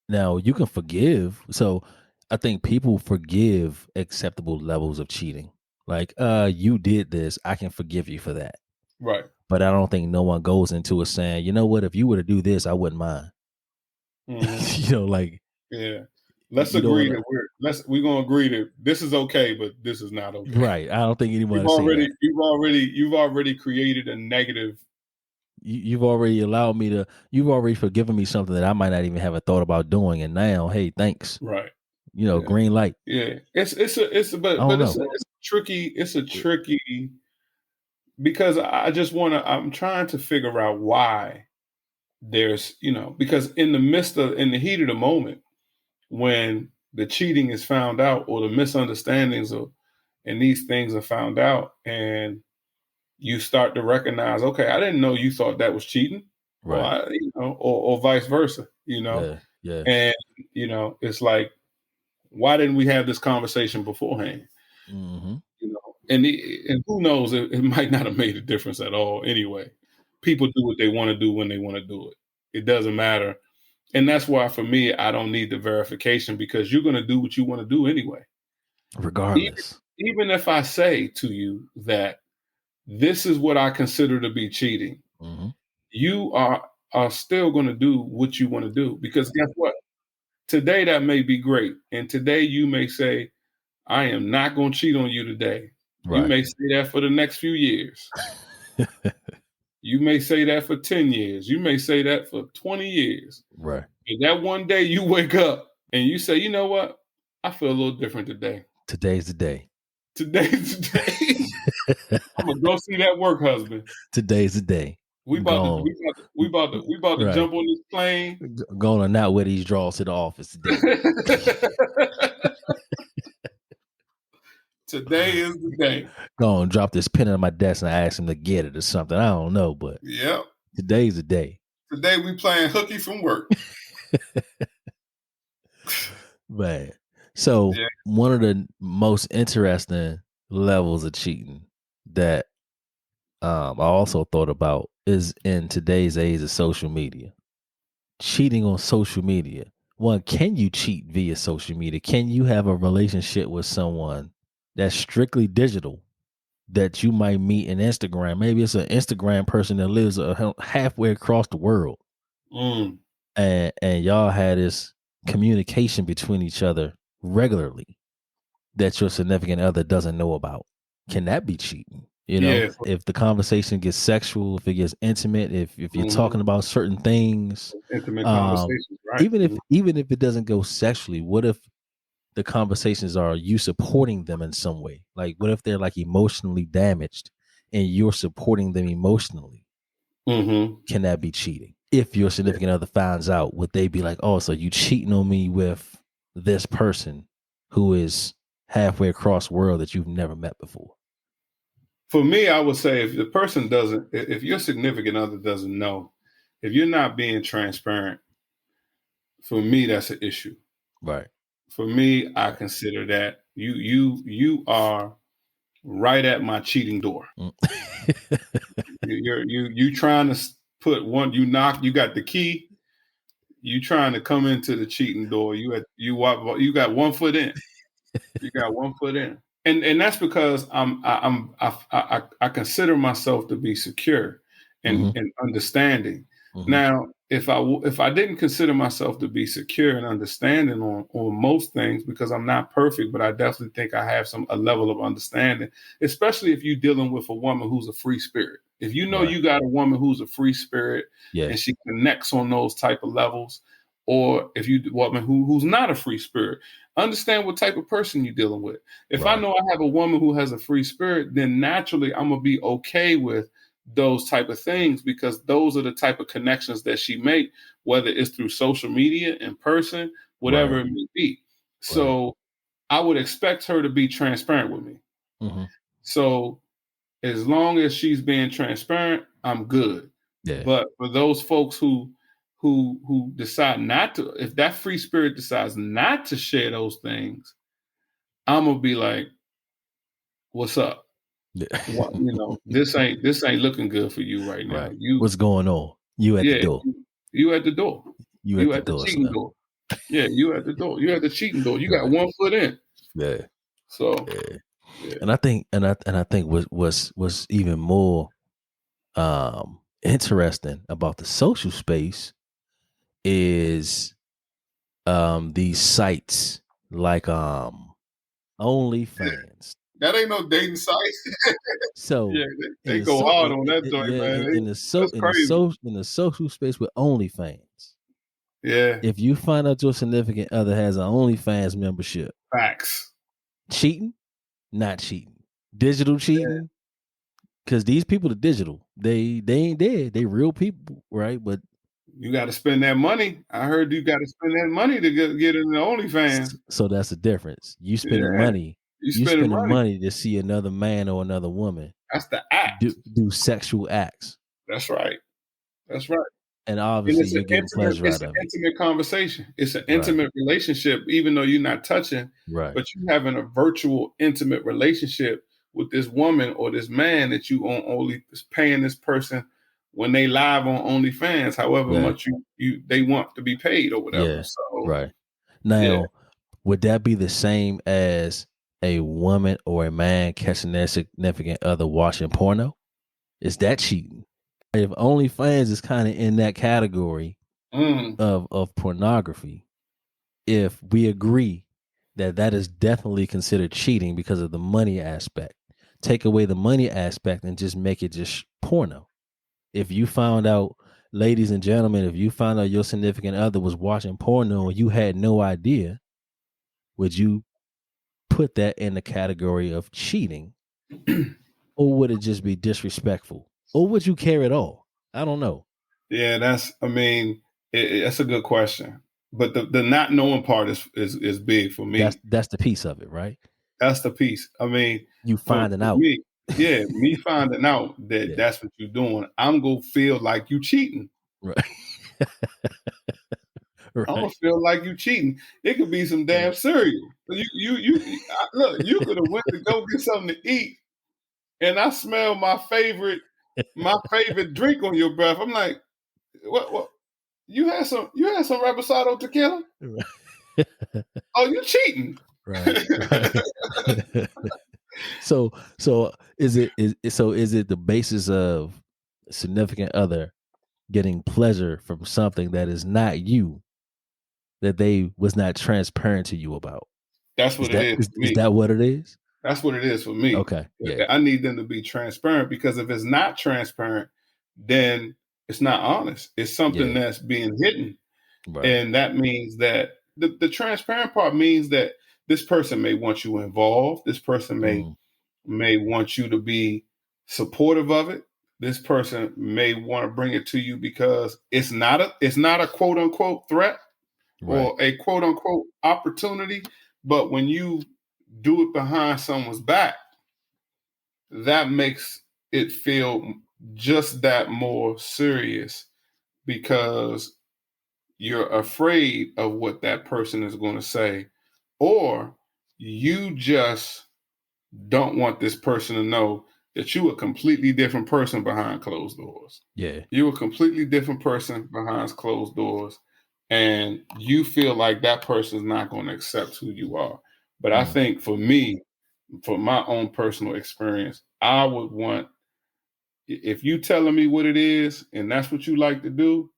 Now you can forgive. So I think people forgive acceptable levels of cheating. Like, you did this, I can forgive you for that. Right. But I don't think no one goes into it saying, you know what, if you were to do this, I wouldn't mind. Mm-hmm. Like, yeah. Let's agree that we're gonna agree that this is okay, but this is not okay. Right. I don't think anyone you've already created a negative. You've already allowed me to. You've already forgiven me something that I might not even have a thought about doing, and now, hey, thanks. Right. Green light. Yeah. It's tricky. It's a tricky, because I'm trying to figure out why there's, because in the heat of the moment, when the cheating is found out or the misunderstandings and these things are found out, and you start to recognize, okay, I didn't know you thought that was cheating, right? Or vice versa, Yeah. And it's like, why didn't we have this conversation beforehand? Mm-hmm. And who knows? It might not have made a difference at all. Anyway, people do what they want to do when they want to do it. It doesn't matter. And that's why, for me, I don't need the verification, because you're going to do what you want to do anyway. Regardless. Even if I say to you that this is what I consider to be cheating, mm-hmm. you are still going to do what you want to do. Because guess what? Today that may be great. And today you may say, I am not going to cheat on you today. Right. You may say that for the next few years. You may say that for 10 years. You may say that for 20 years. Right. And that one day you wake up and you say, you know what? I feel a little different today. Today's the day. Today's the day. I'm going to go see that work husband. Today's the day. We about to jump on this plane. Going to not wear these drawers to the office today. Today is the day. Go and drop this pen on my desk and I ask him to get it or something. I don't know, but today's the day. Today we playing hooky from work. Man. So one of the most interesting levels of cheating that I also thought about is in today's age of social media. Cheating on social media. One, can you cheat via social media? Can you have a relationship with someone that's strictly digital that you might meet in Instagram? Maybe it's an Instagram person that lives halfway across the world. Mm. And y'all had this communication between each other regularly that your significant other doesn't know about. Can that be cheating? If the conversation gets sexual, if it gets intimate, if you're talking about certain things, intimate conversations, right? Even if it doesn't go sexually, what if the conversations are you supporting them in some way? Like, what if they're like emotionally damaged and you're supporting them emotionally? Mm-hmm. Can that be cheating? If your significant other finds out, would they be like, oh, so you cheating on me with this person who is halfway across the world that you've never met before? For me, I would say if your significant other doesn't know, if you're not being transparent, for me, that's an issue. Right. For me, I consider that you are right at my cheating door. You trying to put one, you got the key, you trying to come into the cheating door. You got 1 foot in. You got 1 foot in. And that's because I consider myself to be secure and understanding. Mm-hmm. Now, if I didn't consider myself to be secure and understanding on most things, because I'm not perfect, but I definitely think I have a level of understanding, especially if you're dealing with a woman who's a free spirit. If you know you got a woman who's a free spirit and she connects on those type of levels, or if you woman who's not a free spirit. Understand what type of person you're dealing with. If I know I have a woman who has a free spirit, then naturally I'm gonna be okay with those type of things, because those are the type of connections that she make, whether it's through social media, in person, whatever it may be. So I would expect her to be transparent with me. Mm-hmm. So as long as she's being transparent, I'm good. Yeah. But for those folks who decide not to, if that free spirit decides not to share those things, I'm gonna be like, "What's up? Yeah. This ain't looking good for you right now. Right. What's going on? You at the door. You at the door. You at the door, cheating door. Yeah, you at the door. You at the cheating door. You got 1 foot in. Yeah. So yeah. And I think what's even more interesting about the social space is these sites like OnlyFans. That ain't no dating site. So yeah, they go hard on that joint, man. In the social space with OnlyFans. Yeah. If you find out your significant other has an OnlyFans membership, facts. Cheating, not cheating. Digital cheating, because these people are digital. They ain't dead. They real people, right? But you got to spend that money. I heard you got to spend that money to get in the OnlyFans. So that's the difference. You spending money. You spending money to see another man or another woman. That's the act. Do sexual acts. That's right. That's right. And obviously you're getting pleasure out of it. It's an intimate conversation. It's an intimate relationship, even though you're not touching. Right. But you're having a virtual intimate relationship with this woman or this man that you only paying this person when they live on OnlyFans, however much they want to be paid or whatever. Yeah. So, right. Now, would that be the same as a woman or a man catching their significant other watching porno? Is that cheating? If OnlyFans is kind of in that category of pornography, if we agree that is definitely considered cheating because of the money aspect, take away the money aspect and just make it just porno. If you found out, ladies and gentlemen, if you found out your significant other was watching porno and you had no idea, would you put that in the category of cheating? Or would it just be disrespectful? Or would you care at all? I don't know. Yeah, that's a good question. But the not knowing part is big for me. That's the piece of it, right? That's the piece. I mean, you finding out. Me finding out that that's what you're doing. I'm gonna feel like you cheating. Right. I'm gonna feel like you cheating. It could be some damn cereal. You look. You could have went to go get something to eat, and I smell my favorite drink on your breath. I'm like, what? You had some Reposado tequila? Oh, you cheating? Right. So is it the basis of significant other getting pleasure from something that is not you, that they was not transparent to you about? That's what it is. Is that what it is? That's what it is for me. Okay. Yeah. I need them to be transparent, because if it's not transparent, then it's not honest. It's something that's being hidden. Right. And that means that the transparent part means that this person may want you involved. This person may want you to be supportive of it. This person may want to bring it to you because it's not a quote unquote threat or a quote unquote opportunity. But when you do it behind someone's back, that makes it feel just that more serious, because you're afraid of what that person is going to say, or you just don't want this person to know that you're a completely different person behind closed doors. Yeah. You're a completely different person behind closed doors, and you feel like that person is not going to accept who you are. But I think for me, for my own personal experience, I would want, if you telling me what it is and that's what you like to do,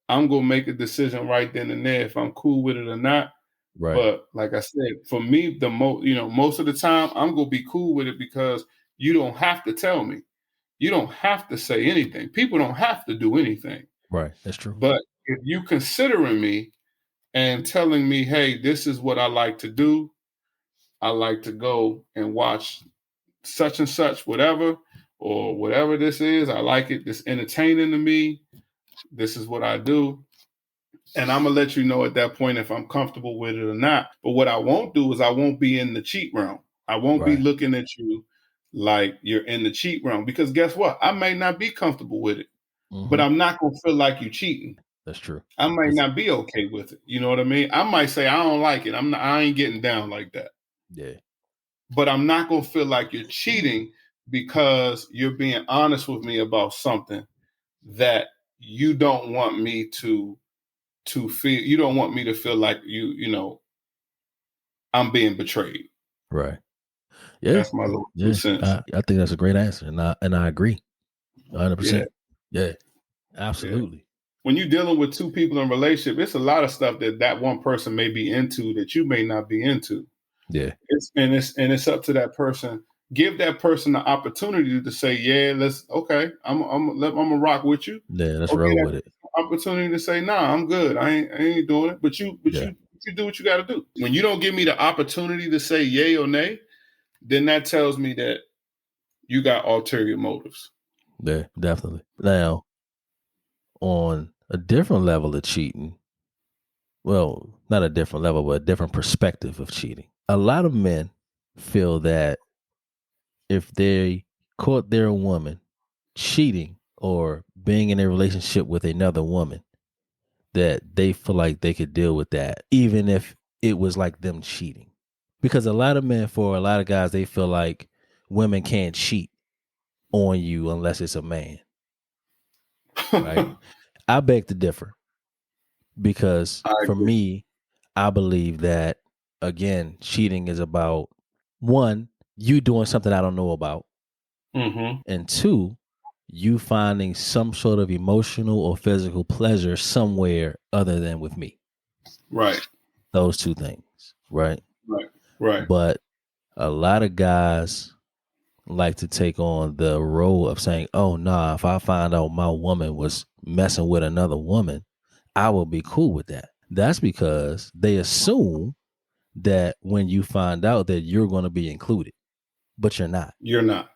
I'm going to make a decision right then and there if I'm cool with it or not. Right. But like I said, for me, most of the time I'm going to be cool with it, because you don't have to tell me. You don't have to say anything. People don't have to do anything. Right. That's true. But if you considering me and telling me, hey, this is what I like to do. I like to go and watch such and such, whatever, or whatever this is. I like it. This entertaining to me. This is what I do. And I'm going to let you know at that point if I'm comfortable with it or not. But what I won't do is I won't be in the cheat realm. I won't be looking at you like you're in the cheat realm, because guess what? I may not be comfortable with it, but I'm not going to feel like you cheating. That's true. I might not be okay with it. You know what I mean? I might say, I don't like it. I ain't getting down like that. Yeah. But I'm not going to feel like you're cheating because you're being honest with me about something that you don't want me to feel. You don't want me to feel like I'm being betrayed. Right. Yeah. That's my little 2 cents. I think that's a great answer. And I agree 100%. Yeah, absolutely. Yeah. When you're dealing with two people in a relationship, it's a lot of stuff that one person may be into that you may not be into. Yeah. It's up to that person. Give that person the opportunity to say, yeah, I'm gonna rock with you. Yeah, let's roll with it. Opportunity to say, nah, I'm good. I ain't doing it. But you do what you got to do. When you don't give me the opportunity to say yay or nay, then that tells me that you got ulterior motives. Yeah, definitely. Now, on a different level of cheating, well, not a different level, but a different perspective of cheating. A lot of men feel that if they caught their woman cheating or being in a relationship with another woman, that they feel like they could deal with that, even if it was like them cheating. Because a lot of men, for a lot of guys, they feel like women can't cheat on you unless it's a man. Right? I beg to differ, because for me, I believe that, again, cheating is about, one, you doing something I don't know about, and two, you finding some sort of emotional or physical pleasure somewhere other than with me. Right. Those two things. Right. Right. But a lot of guys like to take on the role of saying, oh, nah, if I find out my woman was messing with another woman, I will be cool with that. That's because they assume that when you find out that you're going to be included, but you're not. You're not.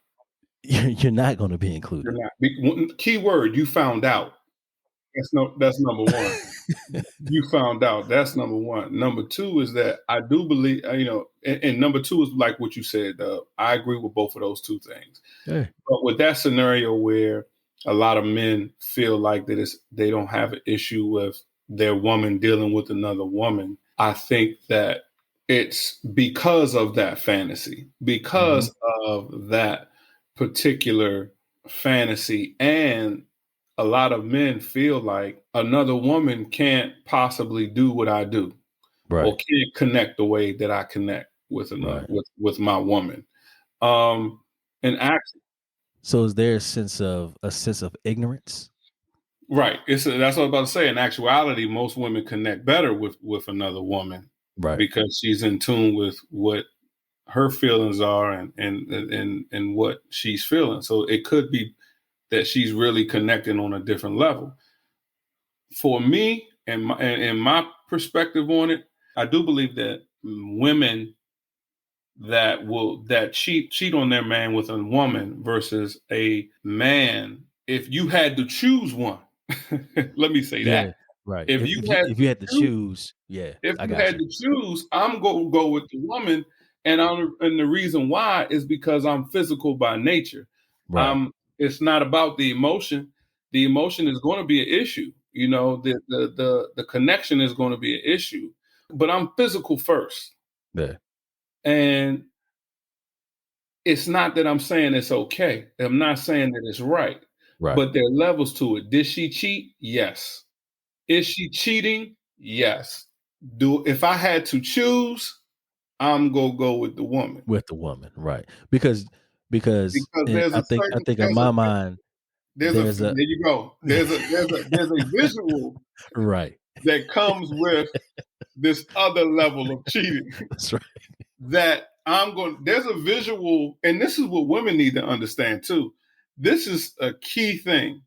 You're not going to be included. You're not. Key word, you found out. That's number one. You found out. That's number one. Number two is that I do believe, and number two is like what you said. I agree with both of those two things. Yeah. But with that scenario where a lot of men feel like that they don't have an issue with their woman dealing with another woman, I think that it's because of that fantasy, because of that particular fantasy. And a lot of men feel like another woman can't possibly do what I do, or can't connect the way that I connect with another, with my woman. And actually, so is there a sense of ignorance? Right. That's what I was about to say. In actuality, most women connect better with another woman, right? Because she's in tune with what her feelings are and what she's feeling. So it could be that she's really connecting on a different level. For me and my perspective on it, I do believe that women that cheat on their man with a woman versus a man, if you had to choose one, let me say that. Right. If you had to choose, I'm going to go with the woman. And the reason why is because I'm physical by nature. Right. It's not about the emotion. The emotion is going to be an issue. The connection is going to be an issue. But I'm physical first. Yeah. And it's not that I'm saying it's okay. I'm not saying that it's right. But there are levels to it. Did she cheat? Yes. Is she cheating? Yes. If I had to choose, I'm gonna go with the woman. With the woman, right? Because I think in my mind, there you go. There's a visual right that comes with this other level of cheating. That's right. That there's a visual, and this is what women need to understand too. This is a key thing.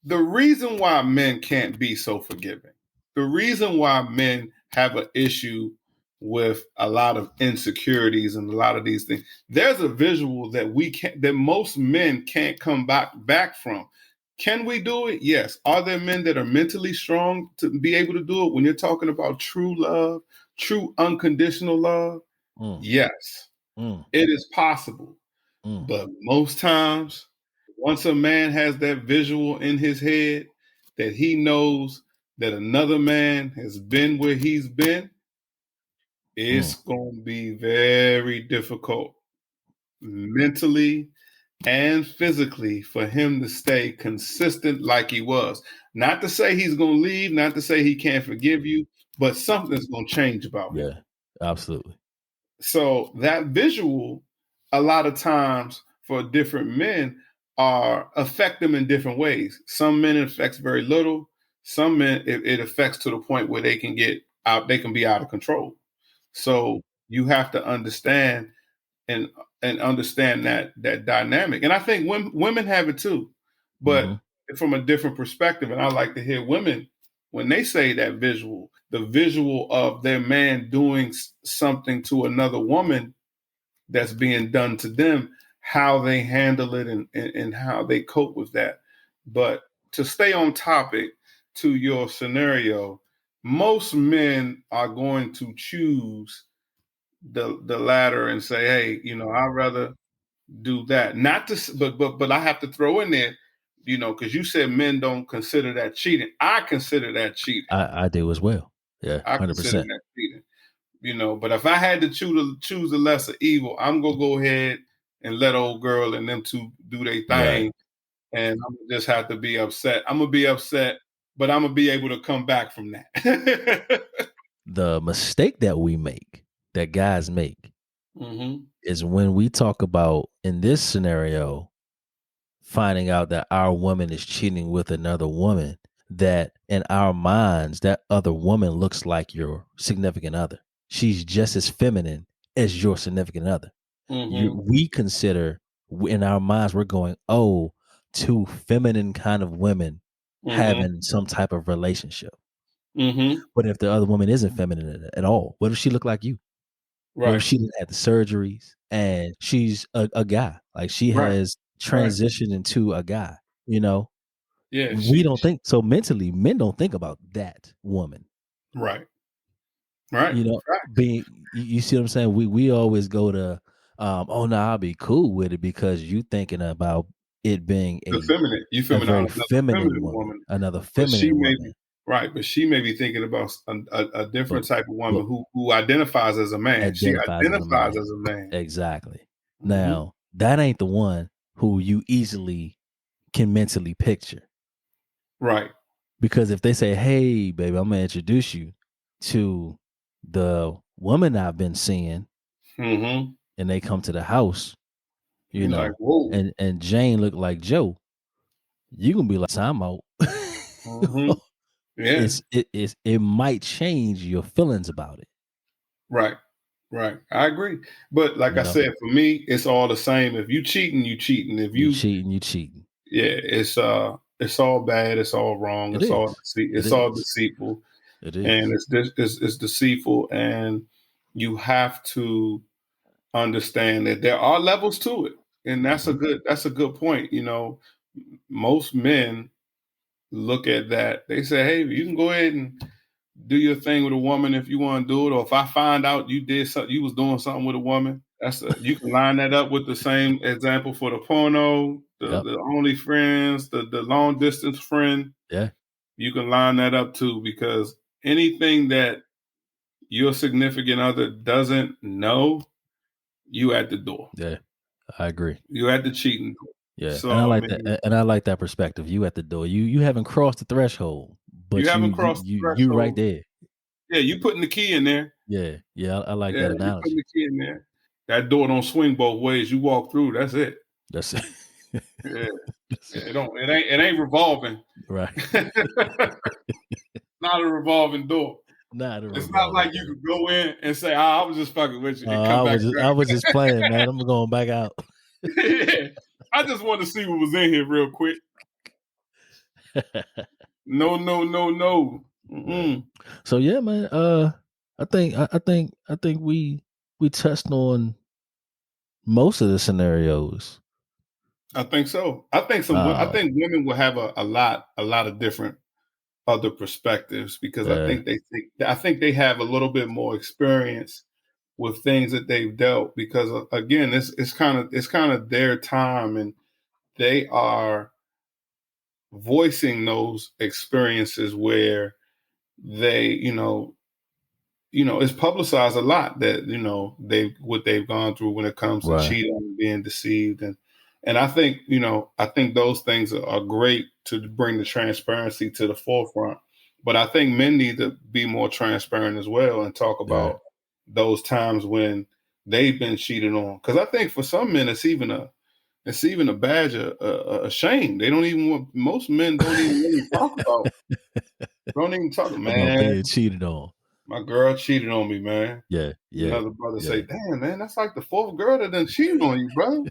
the reason why men can't be so forgiving, the reason why men have an issue with a lot of insecurities and a lot of these things, there's a visual that that most men can't come back from. Can we do it? Yes. Are there men that are mentally strong to be able to do it when you're talking about true love, true unconditional love? Yes. It is possible. But most times, once a man has that visual in his head that he knows that another man has been where he's been, it's going to be very difficult mentally and physically for him to stay consistent like he was. Not to say he's going to leave, not to say he can't forgive you, but something's going to change about him. Yeah, absolutely. So that visual, a lot of times for different men, affect them in different ways. Some men it affects very little. Some men it affects to the point where they can get out, they can be out of control. So you have to understand and understand that dynamic. And I think women have it too, but from a different perspective. And I like to hear women when they say that visual, the visual of their man doing something to another woman that's being done to them, how they handle it and how they cope with that. But to stay on topic to your scenario, most men are going to choose the latter and say, hey, I'd rather do that. Not to, but I have to throw in there, because you said men don't consider that cheating. I consider that cheating. I do as well. Yeah, 100%. I consider that cheating. But if I had to choose the lesser evil, I'm gonna go ahead and let old girl and them two do their thing, right. And I'm gonna just have to be upset. I'm gonna be upset, but I'm gonna be able to come back from that. The mistake that we make, that guys make, is when we talk about, in this scenario, finding out that our woman is cheating with another woman, that in our minds, that other woman looks like your significant other. She's just as feminine as your significant other. We consider, in our minds, we're going, oh, two feminine kind of women having some type of relationship. But if the other woman isn't feminine at all, what if she look like you? Right. What if she didn't have the surgeries and she's a guy? Like she has transitioned into a guy, Yeah. We don't think so mentally. Men don't think about that woman. Right. Being, you see what I'm saying? We always go to, oh no, I'll be cool with it because you thinking about it being a feminine. You very feminine woman, another feminine woman. Right, but she may be thinking about a different type of woman who identifies as a man. She identifies as a man. Exactly. Now, that ain't the one who you easily can mentally picture. Right. Because if they say, hey, baby, I'm going to introduce you to the woman I've been seeing, and they come to the house, like, and Jane looked like Joe, you going to be like, time out. Yeah. It might change your feelings about it. Right. I agree. But like I said, for me, it's all the same. If you cheating, you cheating. If you cheating. Yeah, it's all bad. It's all wrong. It's all deceitful. It is. And it's deceitful. And you have to understand that there are levels to it. And that's a good point. Most men look at that. They say, hey, you can go ahead and do your thing with a woman if you want to do it. Or if I find out you did something, you was doing something with a woman, you can line that up with the same example for the porno, the OnlyFriends, the long distance friend. Yeah. You can line that up too, because anything that your significant other doesn't know, you at the door. Yeah, I agree. You at the cheating door. Yeah, so, and I like that. And I like that perspective. You at the door. You haven't crossed the threshold, but you haven't crossed the threshold. You right there. Yeah, you putting the key in there. Yeah. I like that analogy. You putting the key in there. That door don't swing both ways. You walk through. That's it. That's it. It ain't revolving. Right. Not a revolving door. It's not like you could go in and say, I was just fucking with you. I was just playing, man. I'm going back out. Yeah. I just wanted to see what was in here real quick. No, no, no, no. Right. So yeah, man. I think we touched on most of the scenarios. I think so. I Uh, think women will have a lot of different other perspectives because uh, I think they have a little bit more experience with things that they've dealt because again, it's kind of their time and they are voicing those experiences where they, it's publicized a lot that what they've gone through when it comes to right. cheating and being deceived and I think I think those things are great to bring the transparency to the forefront. But I think men need to be more transparent as well and talk Yeah. about those times when they've been cheated on. Because I think for some men it's even a badge of a shame. They don't even want. Most men don't even really talk about. Don't even talk, About man. being cheated on. My girl cheated on me, man. Yeah. Yeah. Another brother Yeah. say, "Damn, man, that's like the fourth girl that done cheated on you, bro.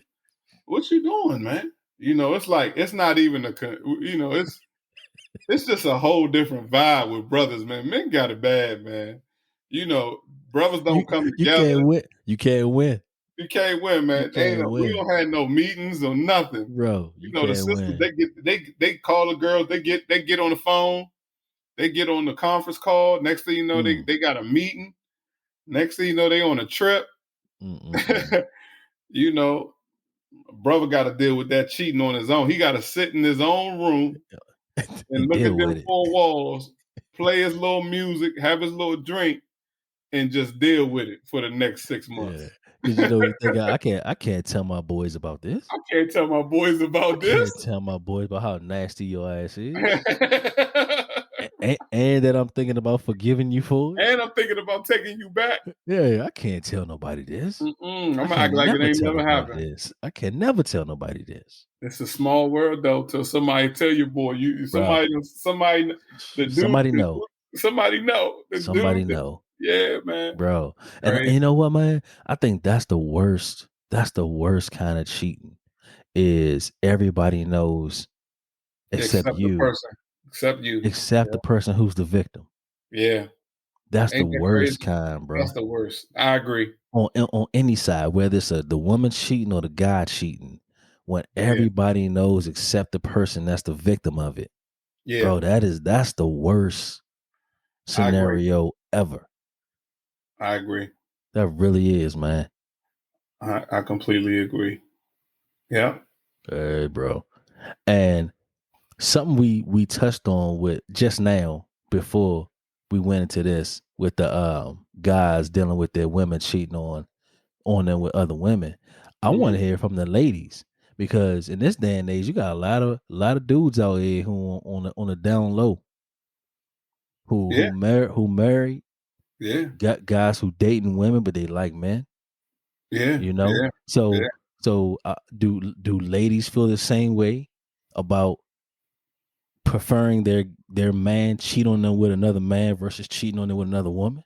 What you doing, man?" It's like it's not even it's just a whole different vibe with brothers, man. Men got it bad, man. Brothers You don't come you together. can't win. You can't win. You can't win, You man. can't We win, don't have no meetings or nothing. bro. You The can't sisters win. they call the girls, they get on the phone, they get on the conference call. Next thing you know, Mm. they got a meeting. Next thing you know, they on a trip. Mm-mm-mm. you know, brother got to deal with that cheating on his own. He got to sit in his own room and And look deal at them with it. four walls, play his little music, have his little drink, and just deal with it for the next 6 Yeah. months. Because you think I can't tell my boys about this. I can't tell my boys I about this. can't tell my boys about how nasty your ass is. And that I'm thinking about forgiving you for it. And I'm thinking about taking you back. Yeah, I can't tell nobody this. I'm I gonna act can like it never ain't tell never nobody happened. this. I can never tell nobody this. It's a small world though. Till somebody tell you, boy, Bro, the dude, somebody know. somebody know the Somebody dude. know. Yeah, man, Bro. And crazy. you know what, man? I think that's the worst. That's the worst kind of cheating. Is everybody knows except Except the you, person, except you. except the person who's the victim. Yeah, That's the ain't that worst crazy? kind, That's bro. the worst. I agree. On any side, whether it's the woman cheating or the guy cheating, when Yeah, everybody knows except the person that's the victim of it, yeah, bro. That's the worst I agree. scenario ever. I agree. That really is, man. I completely agree. Yeah. Hey, bro. And something we touched on with just now before we went into this with the guys dealing with their women cheating on them with other women. I want Hmm. to hear from the ladies because in this day and age, you got a lot of dudes out here who on the down low who Yeah, married yeah, got guys who dating women but they like men. yeah, You know, yeah, yeah. so do ladies feel the same way about preferring their man cheat on them with another man versus cheating on them with another woman?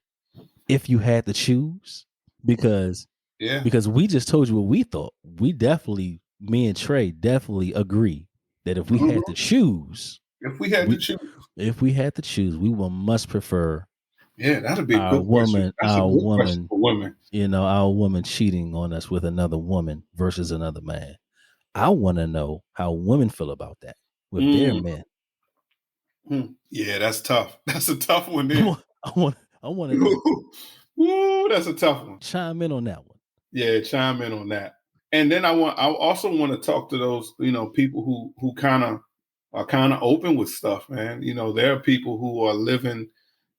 If you had to choose, because Yeah. because we just told you what we thought. We definitely, me and Trey definitely agree that if we had to Mhm. choose, If we had to we choose, we will must prefer yeah, that'd be a good question. That's a our good question woman, for women. our woman cheating on us with another woman versus another man. I want to know how women feel about that with their Mm. men. Yeah, that's tough. That's a tough one I there. want, I want to know. Ooh, that's a tough one. Chime in on that one. Yeah, chime in on that. And then I also want to talk to those, people who kind of are kind of open with stuff, man. There are people who are living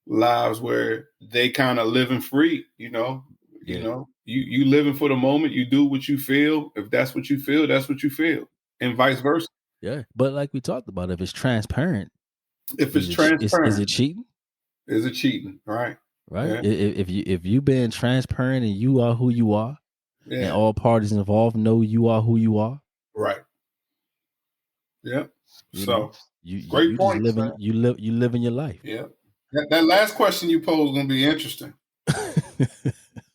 lives where they kind of living free, Yeah, you living for the moment, you do what you feel. If that's what you feel, that's what you feel. And vice versa. yeah. But like we talked about, if it's transparent, If it's is transparent, it cheating? is it cheating? Right. Right? Yeah. If you being transparent and you are who you are, and Yeah. all parties involved know you are who you are, Right. Yeah. you know, So you great just points, man. living your life. Yeah. That last question you posed is gonna be interesting.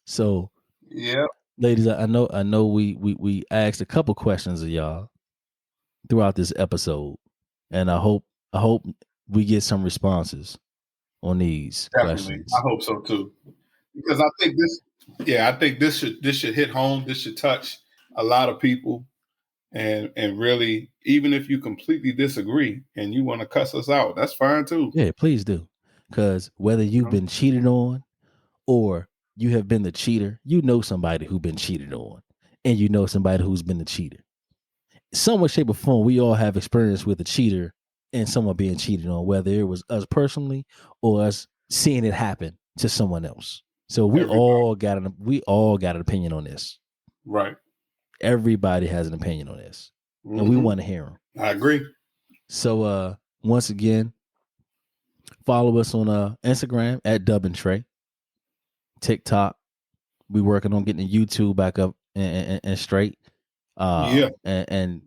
So, Yeah. ladies, I know we asked a couple questions of y'all throughout this episode, and I hope I hope we get some responses on these Definitely. questions. I hope so too. Because I think this should hit home. This should touch a lot of people. And really, even if you completely disagree and you want to cuss us out, that's fine too. Yeah, please do. Because whether you've been cheated on or you have been the cheater, you know somebody who's been cheated on, and you know somebody who's been the cheater. Some way, shape, or form, we all have experience with a cheater and someone being cheated on, whether it was us personally or us seeing it happen to someone else. So we all got an opinion on this. Right. Everybody has an opinion on this, and we want to hear them. I agree. So once again, follow us on Instagram at Dub and Trey. TikTok, we working on getting the YouTube back up and straight. And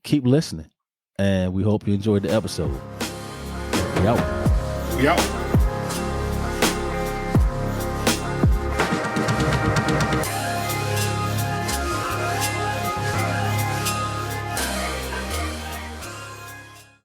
keep listening. And we hope you enjoyed the episode. We out.